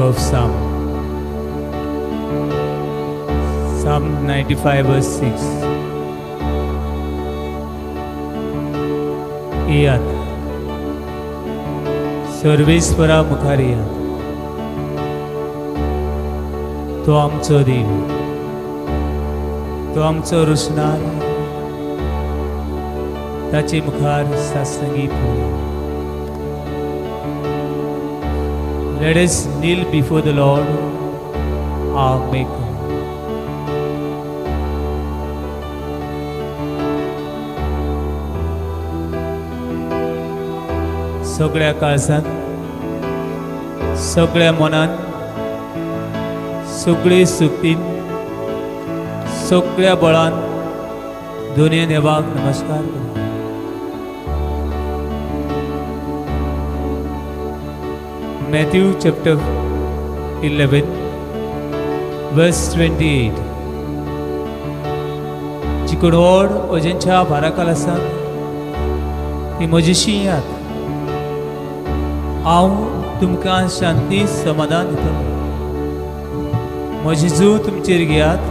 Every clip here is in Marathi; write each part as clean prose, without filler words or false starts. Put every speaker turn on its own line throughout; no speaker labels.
of Psalm 95 verse 6. येयात सर्वेस्परा मुखार येयात, तो आमचो देव, तो आमचो रुसणार, ताचे मुखार सासंगी पळोवया. Let us kneel before the Lord, our Maker. सगळ्या काळजांत, सगळ्या मनान, सगळे सुक्तीन, सगळ्या बळान दोनोय देवाक नमस्कार करा. Matthew chapter 11 verse 28. जी कोण व्हड वजेंच्या भाराकाल आसा ती म्हजेशी येयात, हांव तुमकां शांती समाधान दितलो. म्हजी जू तुमचेर घेयात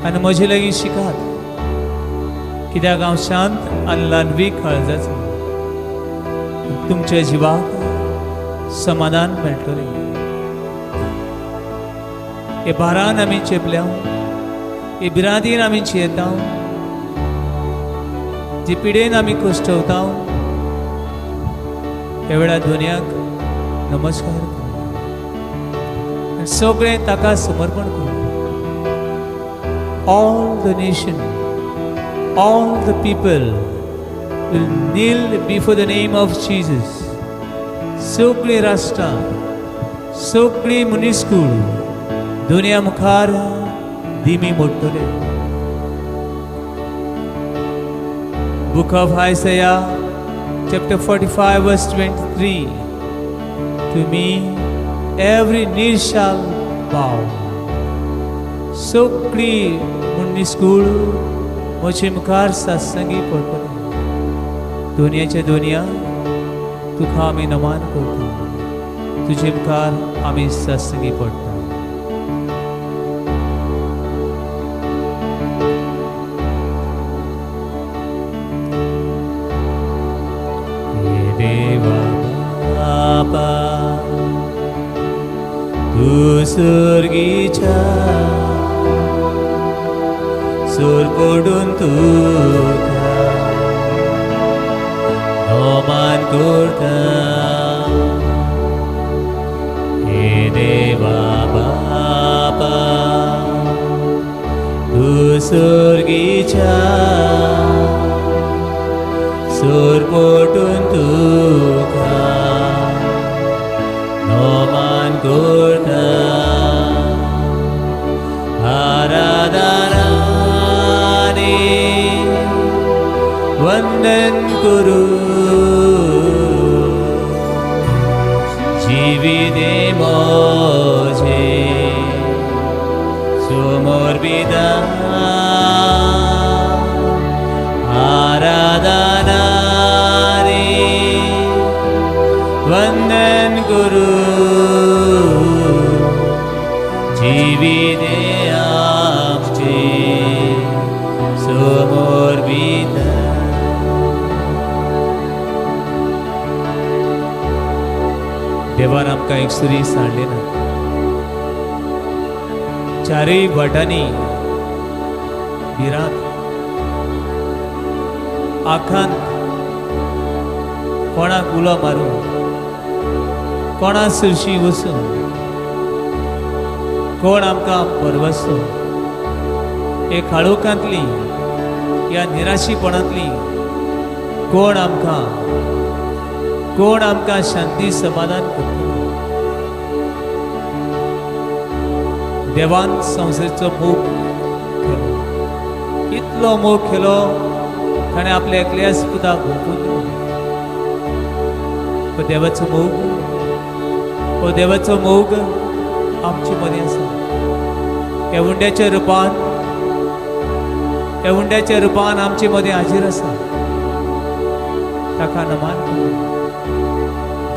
आनी म्हजे लागीं शिकात, कित्याक हांव शांत आनी ल्हानवी काळजाचो. तुमच्या जिवाक समाधान मेळटलें. हे भारान आमी चेपल्या, हे बिरादीन आमी चेता, जे पिडेन आमी कश्टवता, हे वेळार दुनियाक नमस्कार करूं आनी सगळें ताका समर्पण करूं. All the nation, all the people will kneel before the name of Jesus. सगळीं राष्ट्रां, सगळीं मनीसकूळ दुनिया मुखार दिमी मोडटले. Book of Isaiah chapter 45 verse 23. To me every knee shall bow. सगळीं मनीसकूळ म्हजे मुखार सासंगी पडटले. दुनियाच्या दुनिया तुका आमी नमान करता, तुजे मुखार आमी सासंगी पडटा. हे देवा बापा, तू सर्गीच्या सोर पडून तुका नमान करता. हे देवा बापा, तू सर्गीच्या सोर पडून तुका नमान करता. आराधनाने वंदन करू, जीविते मोजे समोर बिदा. आराधनाने वंदन करू, जीविते आमचे समोर बिदा. देवान आमकां एक सुरी सांडले ना. चारय वाटांनी भिरांत आखांत कोणाक उलो मारूं, कोणा सरशी वचूं, कोण आमकां परवसो. हे काळोखांतली ह्या निराशीपणांतली कोण आमकां शांती समाधान करता. देवान संवसाराचो मोग केलो, इतलो मोग केलो ताणें आपल्या एकल्याच पुताक ओंपून दिलो. हो देवाचो मोग आमचे मदीं आसा. ह्या उंड्याच्या रुपान आमचे मदीं हाजीर आसा. ताका नमान करूं.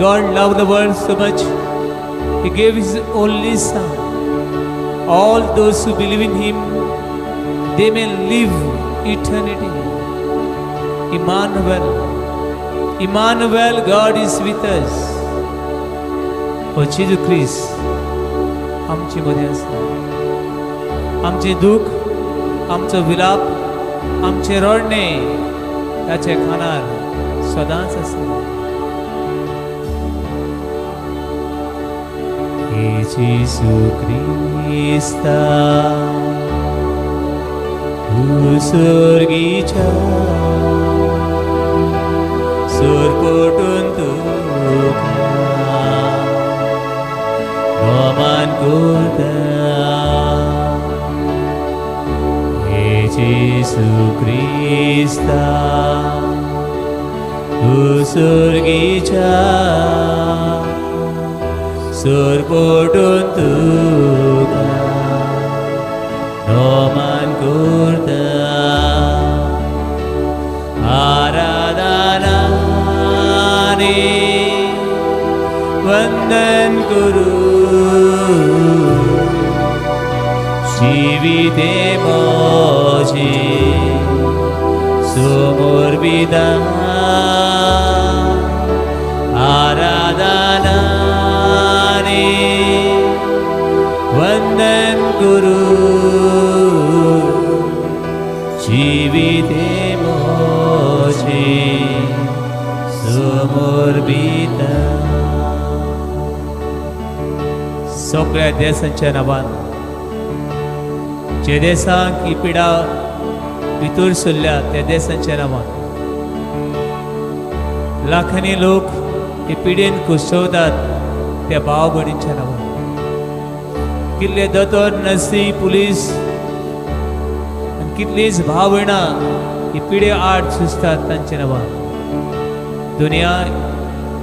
God loved the world so much He gave His only Son. All those who believe in Him, they may live eternity. Emmanuel, Emmanuel, God is with us. O Jesus Christ, आमची मध्ये आसा. आमचे दुःख, आमचो विलाप, आमचे रडणे ताचे कानार सदांच आसा. Jesu Christa, तू स्वर्गीच्या सोरपोटून तुका नमन करता. हे जेसू क्रिस्ता, तू स्वर्गीच्या सोरपोटून तुका नमन करता. आराधनाने वंदन करू जीविते मोजे समोर विधान. आराधनाने वंदन करू जीविते मोजे समोर विधान. सगळ्या देशांच्या नांवान जे देशांक ही पिडा भितर सरल्या त्या देशांच्या नांवान लाखांनी लोक हे पिडेन कुसवतात त्या भाव भयणींच्या नांवान. कितले दोतोर, नर्सी, पुलीस आनी कितलींच भाव भयणां ही पिडे आड झुजतात तांच्या नांवान. दुनिया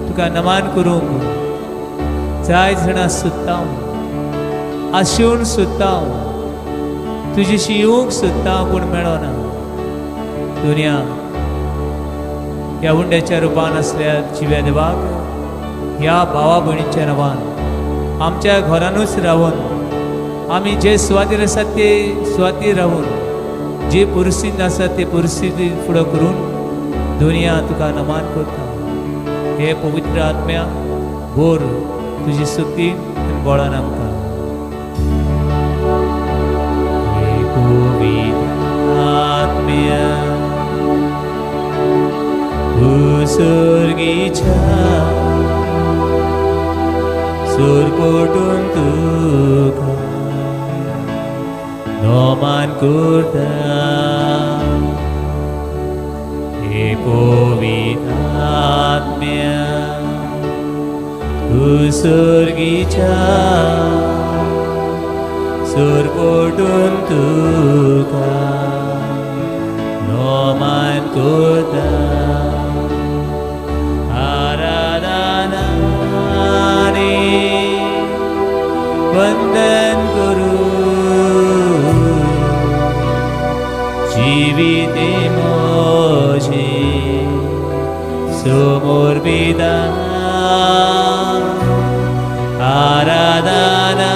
तुका नमन करूंक जाय जाणां सोदता, आशेवन सोदता, तुजेशी येवंक सोदता पूण मेळना. दुनिया ह्या हुंड्याच्या रुपान आसल्या जिव्या देवाक ह्या भावा भयणींच्या नांवान आमच्या घरानूच रावून आमी जे सुवातेर आसात ते सुवातेर रावून जे परिस्थितीन आसात ते परिस्थिती फुडो करून दुनिया तुका नमन करता. हे पवित्र आत्म्या बोर तुजी शक्तीन आनी बळान आमकां. हे पवित्र आत्म्या तू स्वर्गीच्या सोरपोटून तुका नमन करता. हे पवित्र आत्म्या तू स्वर्गीच्या सोरपोटून तुका नमन करता. आराधनाने वंदन करू जीविते मोजे समोर विधान. आराधनाने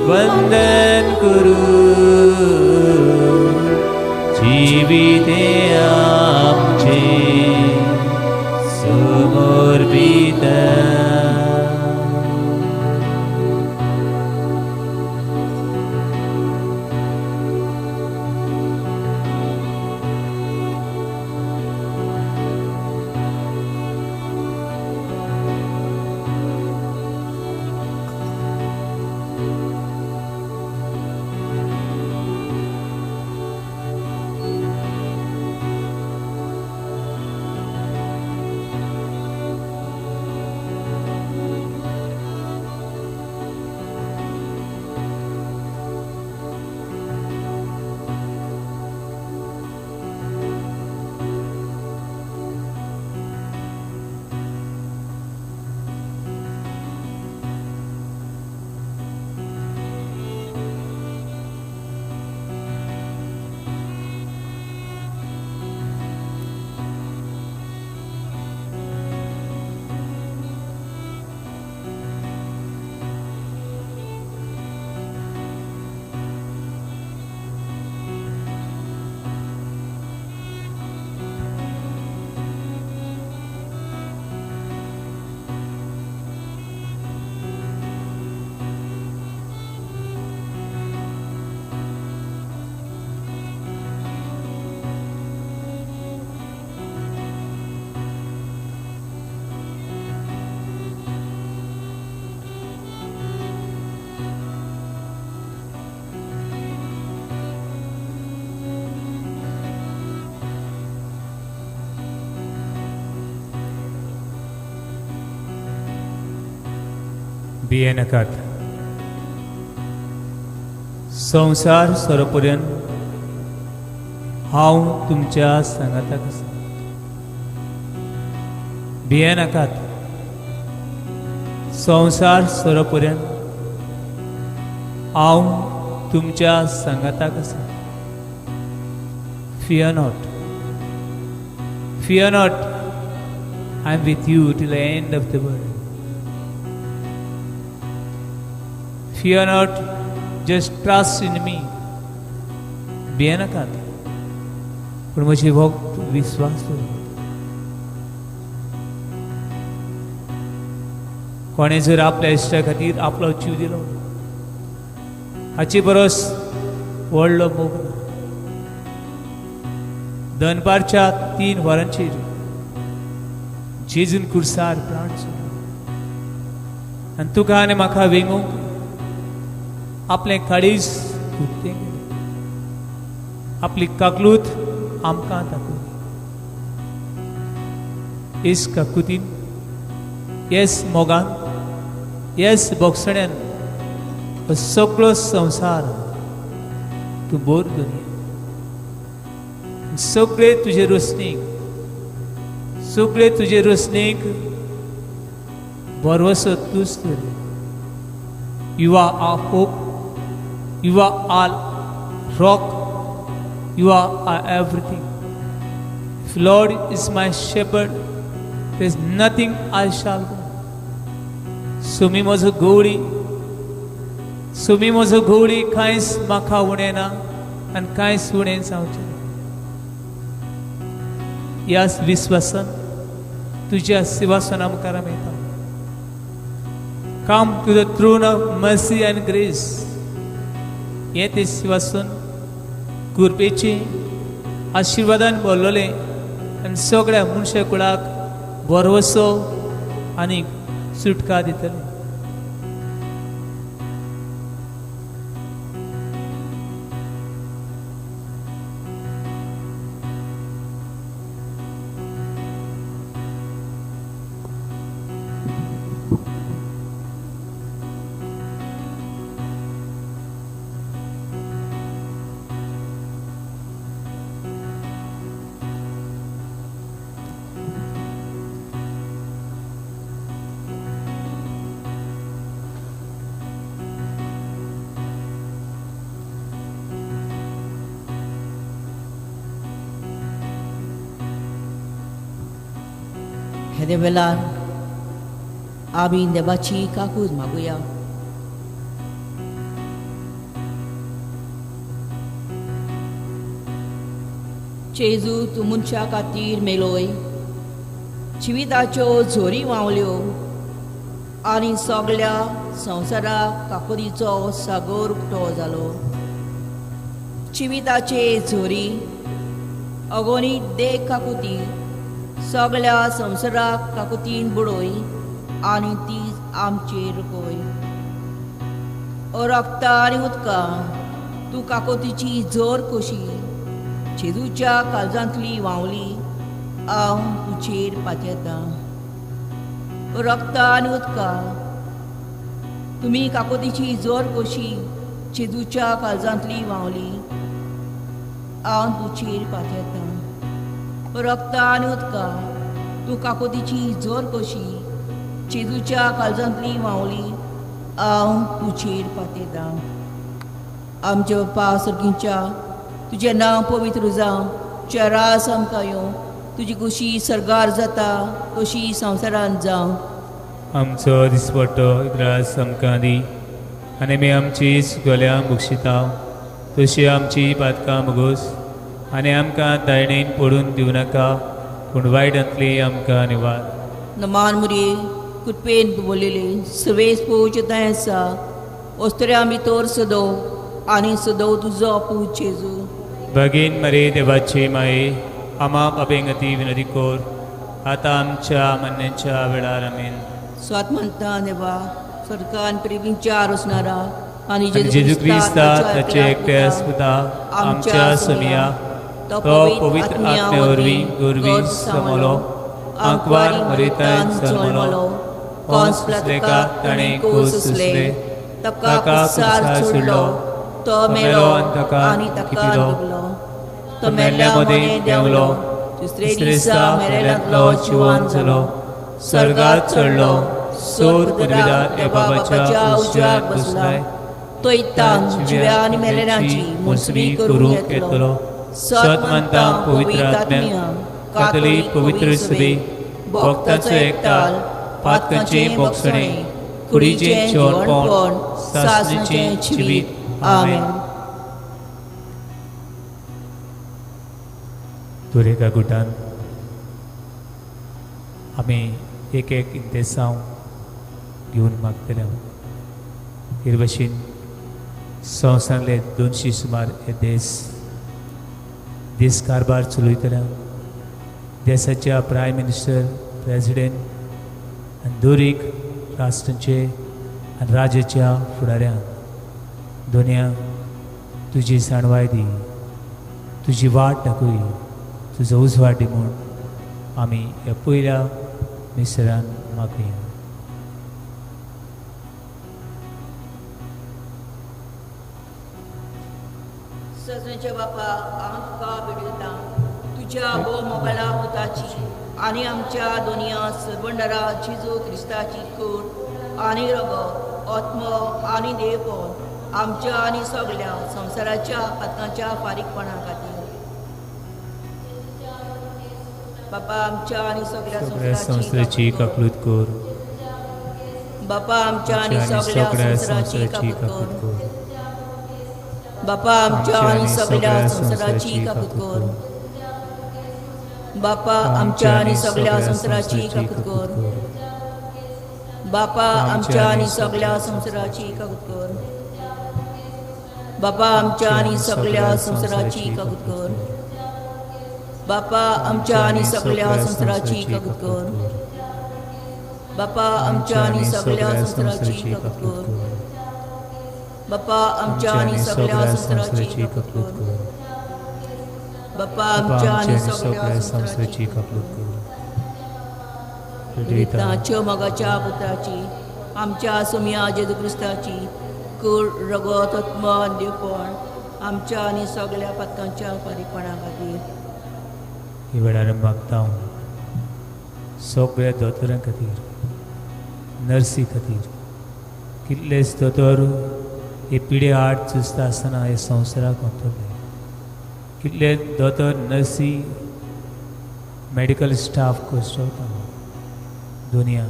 वंदन करू जीविते आमचे समोर विधान. भिये नाकात. संवसार सोरोपर्यंत हांव तुमच्या सांगाताक आसा. भिये नाकात. संवसार सोरोपर्यंत हांव तुमच्या सांगाताक आसा. Fear not. Fear not. I am with you till the end of the world. Fear not. Just trust in me. भिये नाकात. पूण म्हजे भक्त विश्वास दवर. कोणे जर आपल्या इश्टा खातीर आपलो जीव दिलो हाची परस व्हडलो मोग ना. दनपारच्या 3 वरांचेर जेजून कुर्सार प्राण सोडलो आनी तुका आनी म्हाका वेंगूंक आपलें काळीज उक्तें केलें. आपली काकलूत आमकां दाखयली. हेच काकुतीन, हेच मोगान, हेच बोगसण्यान हो सगळो संवसार तूं बोर दुनिया. सगळे तुजे रोसणीक, सगळे तुजे रोसणीक भरवसो तूंच दवर. You are our hope. You are our rock. You are our everything. If Lord is my shepherd, there is nothing I shall want. Sumi म्हजो गवळी, सुमी म्हजो गवळी कांयच म्हाका उणें ना आनी कांयच उणें जावचें ना. ह्याच विश्वासान तुज्या सिंहासना मुखार आमी येता. Come to the throne of mercy and grace. हें तें सिंहासन कृपेचें आशिर्वादान भरलेलें आनी सगळ्या मनशा कुळाक भरवसो आनी सुटका दितलें.
हे वेळार आमी देवाची काकूज मागुया. जेजू तूं मनशा खातीर मेलोय, जिविताच्यो झोरी व्हांवल्यो आनी सगळ्या संवसाराक काकुदीचो सागोर उक्तो जालो. जिविताचे झोरी अगोनीत देख काकुती सगळ्या संवसाराक काकुतीन बुडोय आनी ती आमचेर कोय. ओ रक्ता आनी उदकां तूं काकुतीची जोर कशी जेजूच्या काळजांतली व्हांवली, हांव तुजेर पातयेतां. ओ रक्ता आनी उदकां तुमी काकुतीची जोर कशी जेजूच्या काळजांतली व्हांवली, हांव तुजेर पातयेतां. रक्ता आनी उदकां तूं काकुतीची जोर कशी जेजूच्या काळजांतली व्हांवली, हांव तुजेर पातयतां. आमचे बापा सर्गीच्या तुजें नांव पवित्र जावं, तुजें रास आमकां येवं, तुजी कुशी सरगार जाता तशी संवसारांत जावं.
आमचो दिसपट्टो रास आमकां दी आनी आमी आमची सुकल्यांक बक्षिता तशी आमची पातकां मुगोस आनी आमकां दायणेन पडून दिवं नाका पूण वायटांतली आमकां निवार.
नमान मुरी कुटपेन बोलिले सर्वेस पोवचें आसा. ओस्तऱ्या भितर सदव आनी सदव तुजो पूज जेजू.
भगीन मरे देवाची माये, आमा पापेंगती विनती कोर, आतां आमच्या मरणाच्या वेळार आमेन.
स्वात म्हणटा देवा सरकार प्रेमीच्या आरोसणारा आनी
जेजू क्रिस्ता ताचे एकट्या सुता आमच्या समिया तो पवित्र आत्म्या वरवीं गोरवीं समलो आंकवार मरेतान जल्मलो
कंस प्लातका ताणें कोसले ताका कुसार सोडलो तो मेलो आनी ताका डुबलो तो मेल्ल्या मदें देंवलो दुसरे दिसा मेरेल्यांतलो जिवान जालो स्वर्गात चडलो सोद पदवीदार ह्या बाबाच्या उजव्याक बसलाय तो इत्तान जिव्या आनी मेलेल्यांची मोसमी करूंक येतलो सत मानता पवित्र आत्म्या कातोलीक पवित्र सभे भक्तांचो एकठाल पातकांचें मोक्षणें कुडीचें जेवणपण सासणेचें जिवीत आमेन.
तुरेका गुटान आमी एक एक इंदेसांव घेवन मागतले हे भाशेन संवसारांतले 200 सुमार हे देश कारभार चलयतल्या देशाच्या प्रायम मिनिस्टर प्रेसिडेंट आनी दरेक राष्ट्रांचे आनी राज्याच्या फुडाऱ्यांक दोनया तुजी साणवाय दी तुजी वाट दाखय तुजो उजवाड दी म्हूण आमी ह्या पयल्या मिसरान मागुया.
सजनेच्या बापा हांव तुका बेडयतां तुज्या मोगाला मुताची आनी आमच्या दोनया सर्वंडरा जेजू क्रिस्ताची कूड आनी रगत आत्म आनी देवपण आमच्या आनी सगळ्या संवसाराच्या पातकांच्या फारीकपणा खातीर बापा आमच्या आनी सगळ्या
संवसाराची काकलूत कर.
बापा आमच्या आनी सगळ्या संवसाराची काकूत कर. बापा आमच्या आनी सगळ्या संवसाराची काकूत कर. बापा आमच्या आनी सगळ्या संवसाराची काकूत कर. बापा आमच्या आनी सगळ्या संवसाराची काकूत कर. बापा आमच्या आनी सगळ्या संवसाराची काकूत कर. बापा आमच्या आनी सगळ्या संवसाराची काकूत कर. बापा आमच्या आनी सगळ्या संवसाराची काकूत कर. बापा आमच्या आनी सगळ्या संवसाराची काकूत कर. बापा आमच्या आनी सगळ्या संवसाराची काकूत कर. पिताच्या मगाच्या पुत्राची आमच्या सोम्या जेजू क्रिस्ताची कूड रगत आत्मा आनी देवपण आमच्या आनी सगळ्या पातकांच्या फारीकपणा खातीर
ही वेळार मागता हांव सगळ्या दोतोरां खातीर नर्सी खातीर कितलेच दोतोर हे पिढे आड चुसता आसतना हे संवसाराक वतले कितले दोतोर नर्सी मेडिकल स्टाफ कोश्टवता दुनिया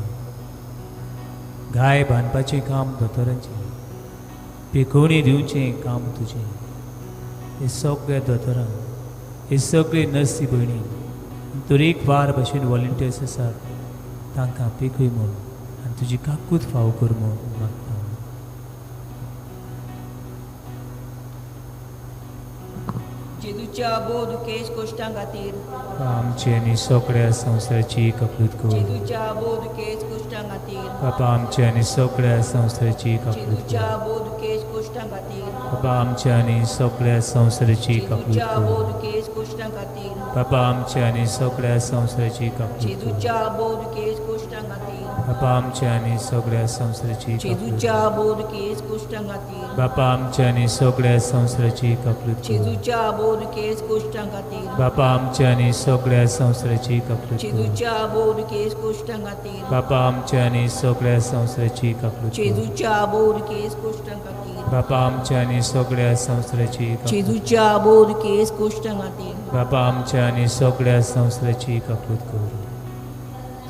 गाय बांदपाचें काम दोतोरांचें पिकोवणी दिवचें काम तुजें हे सगळे दोतोरां हे सगळे नर्सी भयणी तरेकवार भशेन वॉलंटियर्स आसात तांकां पिकूय म्हूण आनी तुजी काकूत फाव कर म्हूण मागता.
जेजूच्या बोध केस कोश्टां खातीर
आमची आनी सगळ्या संवसाराची काकूत कर.
जेजूच्या बोध केस कोश्टां खातीर
बापा आमची आनी सगळ्या संवसाराची काकूत
जेजूच्या
कर.
बोध केस कोश्टां खातीर
बापा आमची आनी सगळ्या संवसाराची काकूत
जेजूच्या
कर.
बोध केस कोश्टां खातीर
बापा आमची आनी सगळ्या संवसाराची काकूत कर.
जेजूच्या बोध केस कोश्टां खातीर
बापा आमची आनी सगळ्या संवसाराची काकूत कर.
जेजूच्या बोध केस कोश्टां खातीर
बापा आमची आनी सगळ्या संवसाराची काकूत कर.
जेजूच्या बोध केस कोश्टां खातीर
बापा आमची आनी सगळ्या संवसाराची काकूत कर.
जेजूच्या बोध केस कोश्टां खातीर
बापा आमची आनी सगळ्या संवसाराची काकूत कर.
जेजूच्या बोध केस कोश्टां खातीर
बापा आमची आनी सगळ्या संवसाराची काकूत कर.
जेजूच्या बोध केस कोश्टां खातीर
बापा आमची आनी सगळ्या संवसाराची काकूत कर.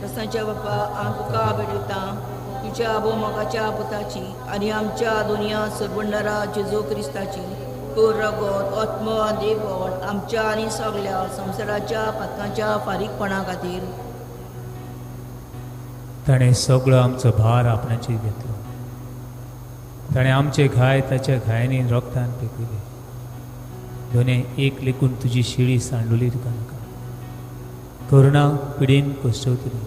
ससांच्या बापा हांव तुका बेडयतां तुज्या मोगाच्या पुताची आनी आमच्या दोनया सर्वंडरा जेजू क्रिस्ताची कूड रगत आत्मा आनी देवपण आमच्या आनी सगळ्या संवसाराच्या पातकांच्या फारीकपणा खातीर
ताणें सगळो आमचो भार आपणाचेर घेतलो. ताणें आमचे घाय ताच्या घायांनी रोगतान पिकयले. दोनूय एक लेकून तुजी शिडी सांडुली तुका नाका. करुणा पिडीन कोश्टवतली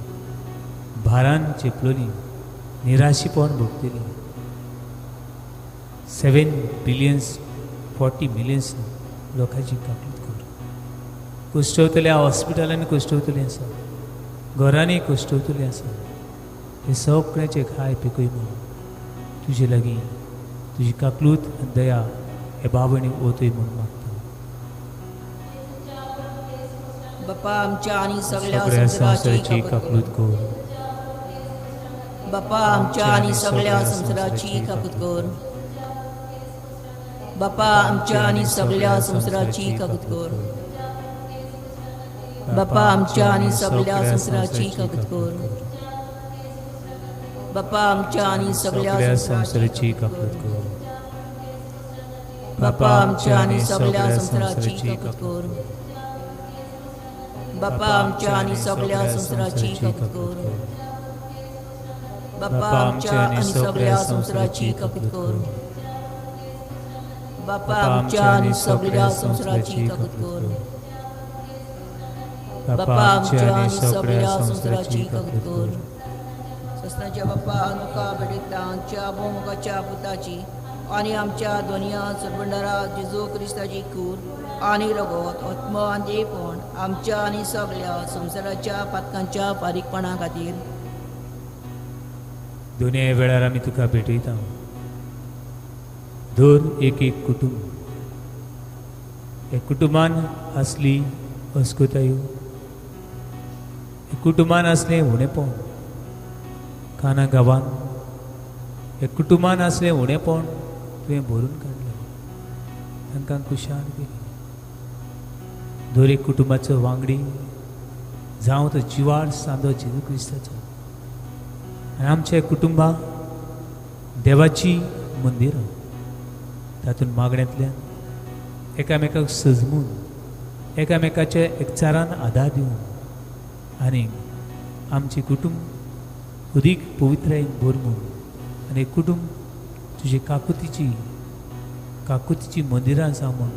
भारान चेपलोली निराशीपण भोगतली. 7 बिलियन्स 40 मिलियन्स लोकांची काकूत कर. कुश्टवतल्या हॉस्पिटलांनी कुश्टवतलीं आसा घरांनी कुश्टवतलीं आसा हे सगळ्याचे खाय पिकूय म्हणून तुझे लागीं तुझी काकलूत आनी दया हे बाबणी ओतूय म्हणून मागता.
बापा आमच्या आणि सगळ्या
सगळ्या
संसाराची
संसाराची काकलूत कर.
बापा आमच्या आणि सगळ्या संसाराची काकूत कर. बापा आमच्या आणि सगळ्या संसाराची काकूत कर. बापा आमच्या आणि सगळ्या संसाराची काकूत कर. बापा आमच्या आणि सगळ्या
संसाराची काकलूत कर.
बापा आमच्या आणि सगळ्या संसाराची काकूत कर. बापा आमच्या आणि सगळ्या संसाराची काकूत कर. बापा आमच्या आणि सगळ्या संसाराची काकूत कर. बापा आमच्या आणि सगळ्या संसाराची काकूत कर. बापा आमच्या आणि सगळ्या संसाराची काकूत कर. ससनाच्या बापा अनुका बेडितांच्या भोमुखाच्या पुताची आणि आमच्या दोनिया सरबंडारा जेजू क्रिस्ताची कूर आणि रगत आत्मा आनी देवपण आमच्या आणि सगळ्या संसाराच्या पातकांच्या फारीकपणा खातीर
दोनूय वेळार आमी तुका भेटयता. धर एक एक कुटुंब, हे कुटुंबान असली अस्कुतायो, हे कुटुंबान असलें उणेपण खाना गांवान, हे कुटुंबान असलें उणेपण तुवें भरून काडलें, तांकां कुशाल केली. धर एक कुटुंबाचो वांगडी जावं तो जिवाळ सांदो जेजू क्रिस्ताचो, आनी आमच्या कुटुंबाक देवाची मंदिरां तातूंत मागण्यांतल्यान एकामेकाक सजमून एकामेकाच्या एकचारान आदार दिवन आनी आमचें कुटुंब अदीक पवित्रायेन भरमून आनी कुटुंब तुजे काकुतीची मंदिरां जावं म्हूण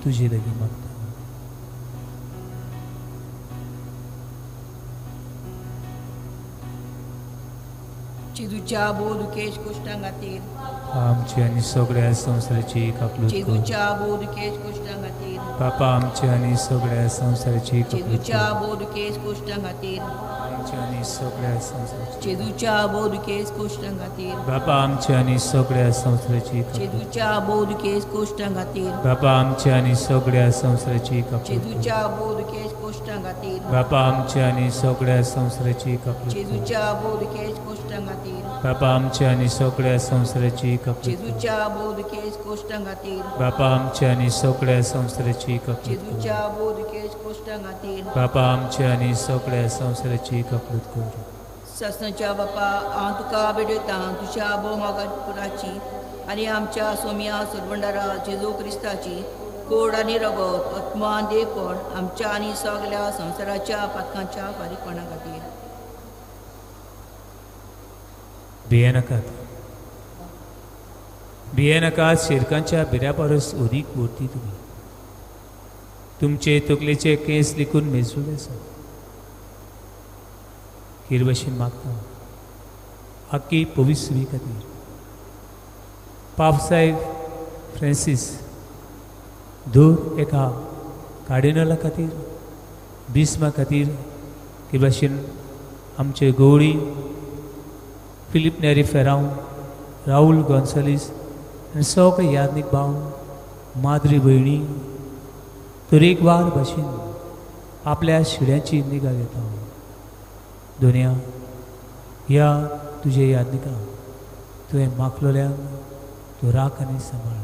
तुजे लागीं मागता.
जेजूच्या बोधकेश कुश्टां खातीर
आमची आनी सगळ्या संसाराची काकलूत कर.
जेजूच्या बोधकेश कुश्टां खातीर
बापा आमची आनी सगळ्या संसाराची काकलूत
जेजूच्या
कर.
बोधकेश कुश्टां खातीर
आमची आनी सगळ्या संसाराची
जेजूच्या बोधकेश कुश्टां खातीर
बापा आमची आनी सगळ्या संसाराची काकलूत.
जेजूच्या बोधकेश कुश्टां खातीर
बापा आमची आनी सगळ्या संसाराची काकलूत.
जेजूच्या बोधकेश कुश्टां खातीर
बापा आमची आनी सगळ्या संसाराची काकलूत.
जेजूच्या बोधकेश कुश्टां खातीर
बापा आमची आनी सगळ्या संसाराची काकलूत.
जेजूच्या बोधकेश कुश्टां खातीर
बापा आमची आनी सगळ्या संसाराची काकलूत.
जेजूच्या बोधकेश कुश्टां खातीर
बापा आमची आनी सगळ्या संसाराची काकलूत कर.
ससनाच्या बापा हांव तुका भेटयता तुज्या भोवमागाची आनी आमच्या सोम्या सरबंडारा जेजू क्रिस्ताची कोड आनी रगत आत्मा देवपण आमच्या आनी सगळ्या संसाराच्या पातकांच्या फारीकपणा खातीर
भियेनाकात. भियेनाकात. शिरकांच्या बिऱ्या परस अदीक व्हरती तुमी. तुमचे तकलेचे केस लिखून मेजूल आसा. खीर भशेन मागता आख्खी पवित्री खातीर पापसाहेब फ्रांसीस धर एका कार्डिनला खातीर, बिस्मा खातीर, हे भाशेन आमचे गवळी फिलिप नेरी फेराव, राहुल गोन्सालीस आनी सगळे यादनीक भाव, माद्री भयणी तरेकवार भाशेन आपल्या शिड्याची निगा घेता. दुनिया ह्या तुजे यादनिका तुवें मागलोल्यांक तूं राख आनी सांबाळ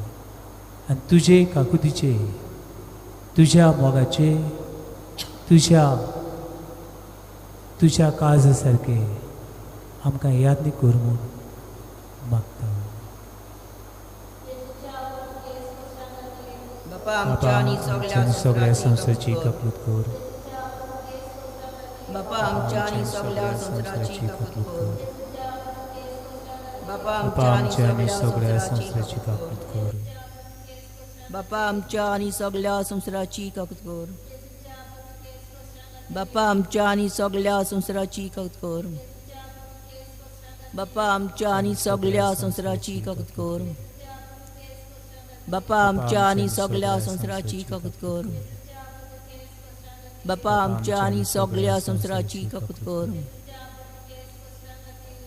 आनी तुजे काकुतीचे, तुज्या मोगाचे, तुज्या काळजा सारके आमकां यादनीक कर म्हूण मागता.
बापा आमच्या आनी
सगळ्या संसाराची काकलूत कर.
बापा आमच्या आनी सगळ्या संसाराची काकूत कर. बापा
आमच्या आनी सगळ्या संसाराची काकूत कर.
बापा आमच्या आनी सगळ्या संसाराची काकूत कर. बापा आमच्या आनी सगळ्या संसाराची काकूत कर. बापा आमच्या आनी सगळ्या संसाराची काकूत कर. बापा आमच्या आनी सगळ्या संसाराची काकूत कर. बापा आमच्या आनी सगळ्या संसाराची काकूत कर.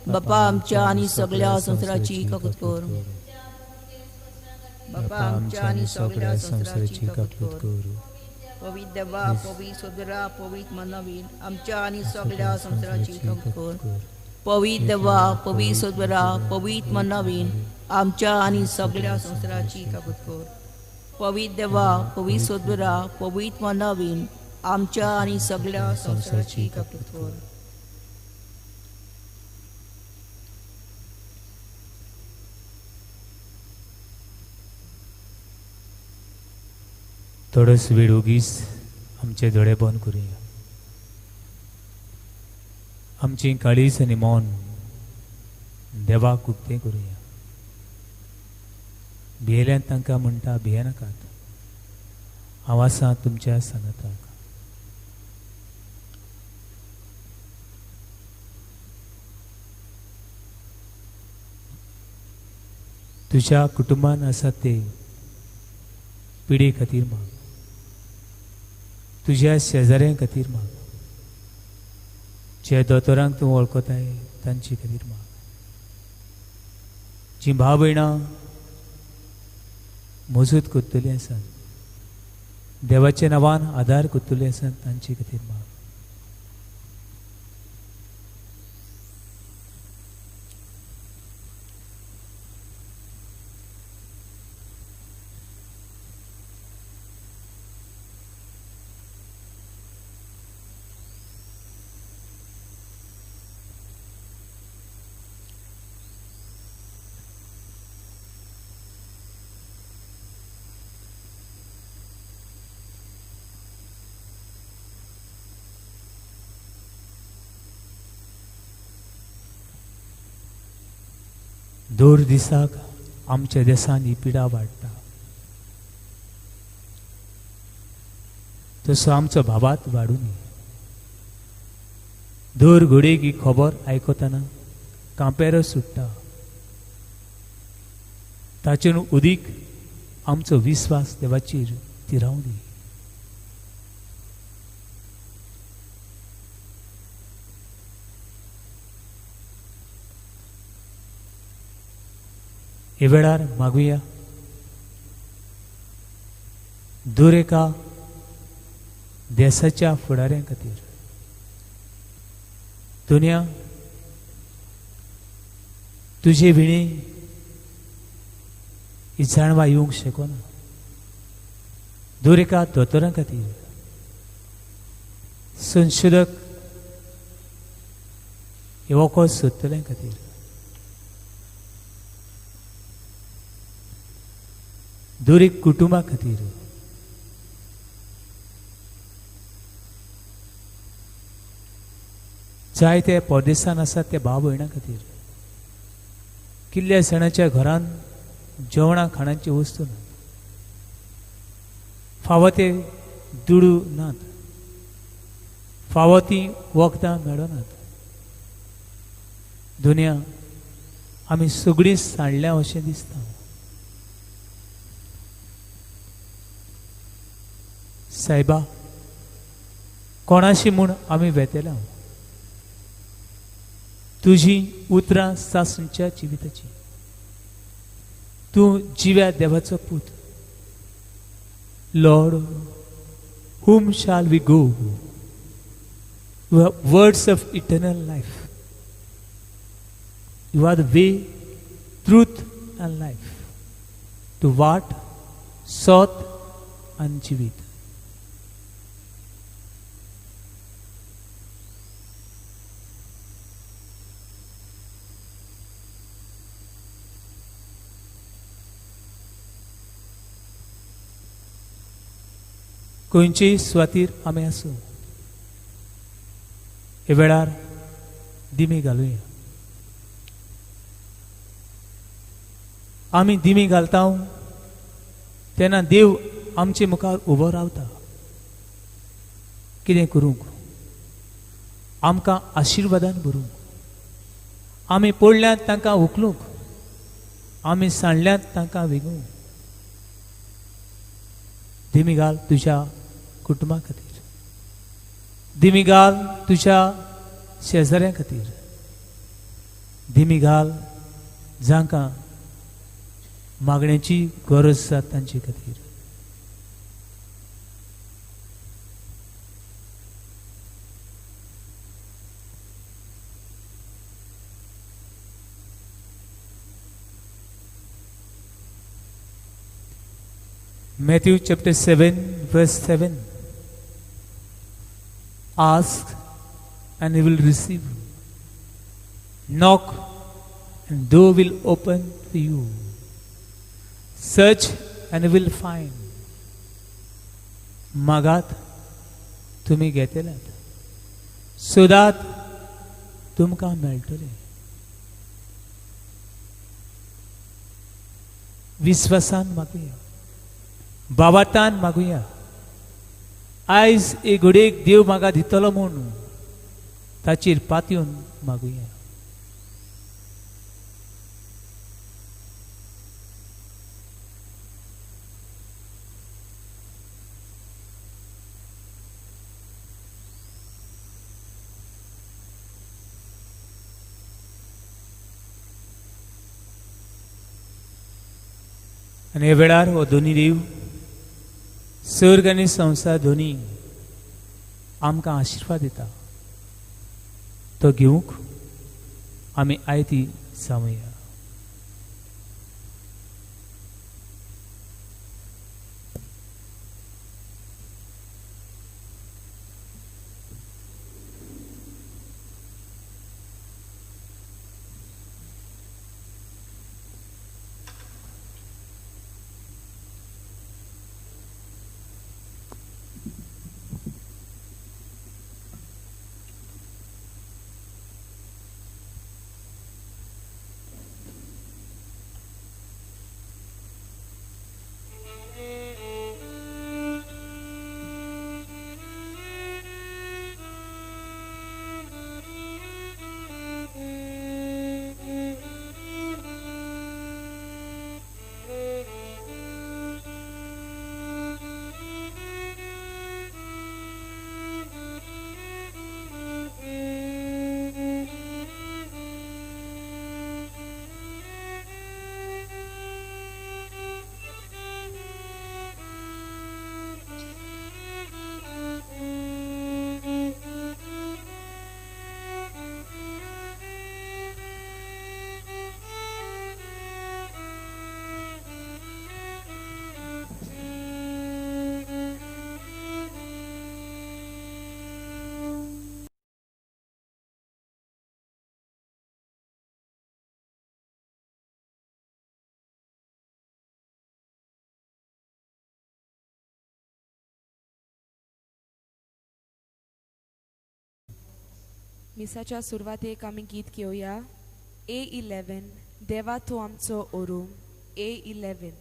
बापा आमच्या आणि सगळ्या संसाराची काकूत कर. बापा आमच्या आणि सगळ्या संसाराची काकूत कर. पवित्र देवा, पवित्र सोदरा, पवित्र मनवीन आमच्या आणि सगळ्या संसाराची काकूत कर. पवित्र देवा, पवित्र सोदरा, पवित्र मनवीन आमच्या आणि सगळ्या संसाराची काकूत कर. पवित्र देवा, पवित्र सोदरा, पवित्र मनवीन आमच्या आणि सगळ्या संसाराची काकूत कर.
थोडस वेळ उगीच आमचे दोळे बंद करूया. आमची काळीज आनी मौन देवाक उक्तें करूया. भियेल्यांत तांकां म्हणटा भिये नाकात, हांव आसां तुमच्या सांगाताक. तुज्या कुटुंबान आसा ते पिढी खातीर माग, तुज्या शेजाऱ्यां खातीर माग, जे दोतोरांक तूं वळखताय तांचे खातीर माग, जी भाव भयणां मजूत कोत्तली आसात, देवाच्या नांवान आदार कोत्तली आसात तांचे खातीर माग. दर दिसाक आमच्या देशान ही पिडा वाडटा, तसो आमचो भावात वाडूं न्ही. दर घडयेक ही खबर आयकतना कांपेरो सुट्टा, ताचेर उदीक आमचो विस्वास देवाचेर तिरावं दी. हे वेळार मागुया दर एका देशाच्या फुडाऱ्यां खातीर. दुनिया तुझे विणी ही जाणवा येवंक शकना. दर एका दोतोरां खातीर, संशोधक हे वखद सोदतल्यां खातीर, दर एक कुटुंबा खातीर, जायते परदेसान आसात ते भाव भयणां खातीर, कितल्या जाणांच्या घरान जेवणा खाणांची वस्तू नात, फावो ते दुडू नात, फावो ती वखदां मेळनात. दुनिया आमी सगळीं सांडल्या अशें दिसता. सायबा, कोणाशी म्हूण आमी वेतेला. तुजी उतरां सासूंच्या जिविताची. तूं जिव्या देवाचो पूत. Lord, whom shall we go? You have words of eternal life. You are the way, truth and life. To what? Sot and jivit. खंयचेय सुवातेर आमी आसूं, हे वेळार दिमी घालुया. आमी दिमी घालता तेन्ना देव आमचे मुखार उबो रावता. कितें करूंक? आमकां आशिर्वादान भरूंक. आमी पडल्यांत तांकां उखलूंक, आमी सांडल्यांत तांकां विगूंक. दिमी घाल तुज्या कुटुंबा खातीर. दिमी घाल तुज्या शेजाऱ्यां खातीर. धिमी घाल जांकां मागण्याची गरज आसा तांचे खातीर. Matthew chapter 7 verse 7. Ask and you will receive. Knock and door will open to you. Search and you will find. मागात तुम्ही घेतल्यात, सोदात तुमकां मेळटलें. विश्वासान मागुया, बाबातान मागुया. आयज एक घडयेक देव म्हाका दितलो म्हूण ताचेर पातयेवन मागुया. आनी ह्या वेळार हो दोनी देव सर्ग आनी संसार दोनी आमकां आशिर्वाद दिता. तो घेवंक आमी आयती जावया.
मिसाच्या सुरवातेक आमी गीत घेवया. A11 देवा तूं आमचो ओरूम. A11.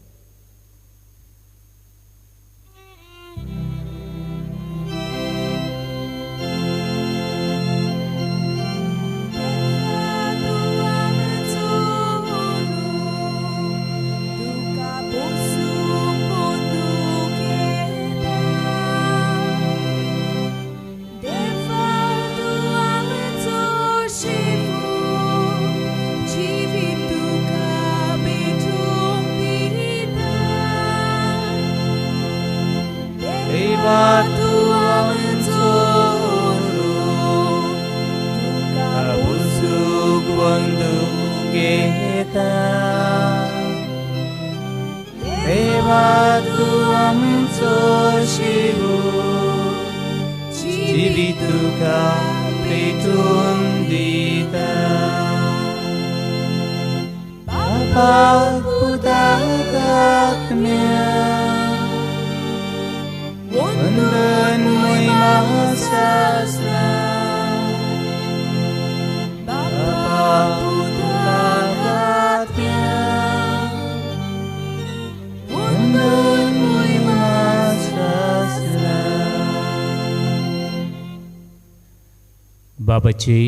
बाबाचे,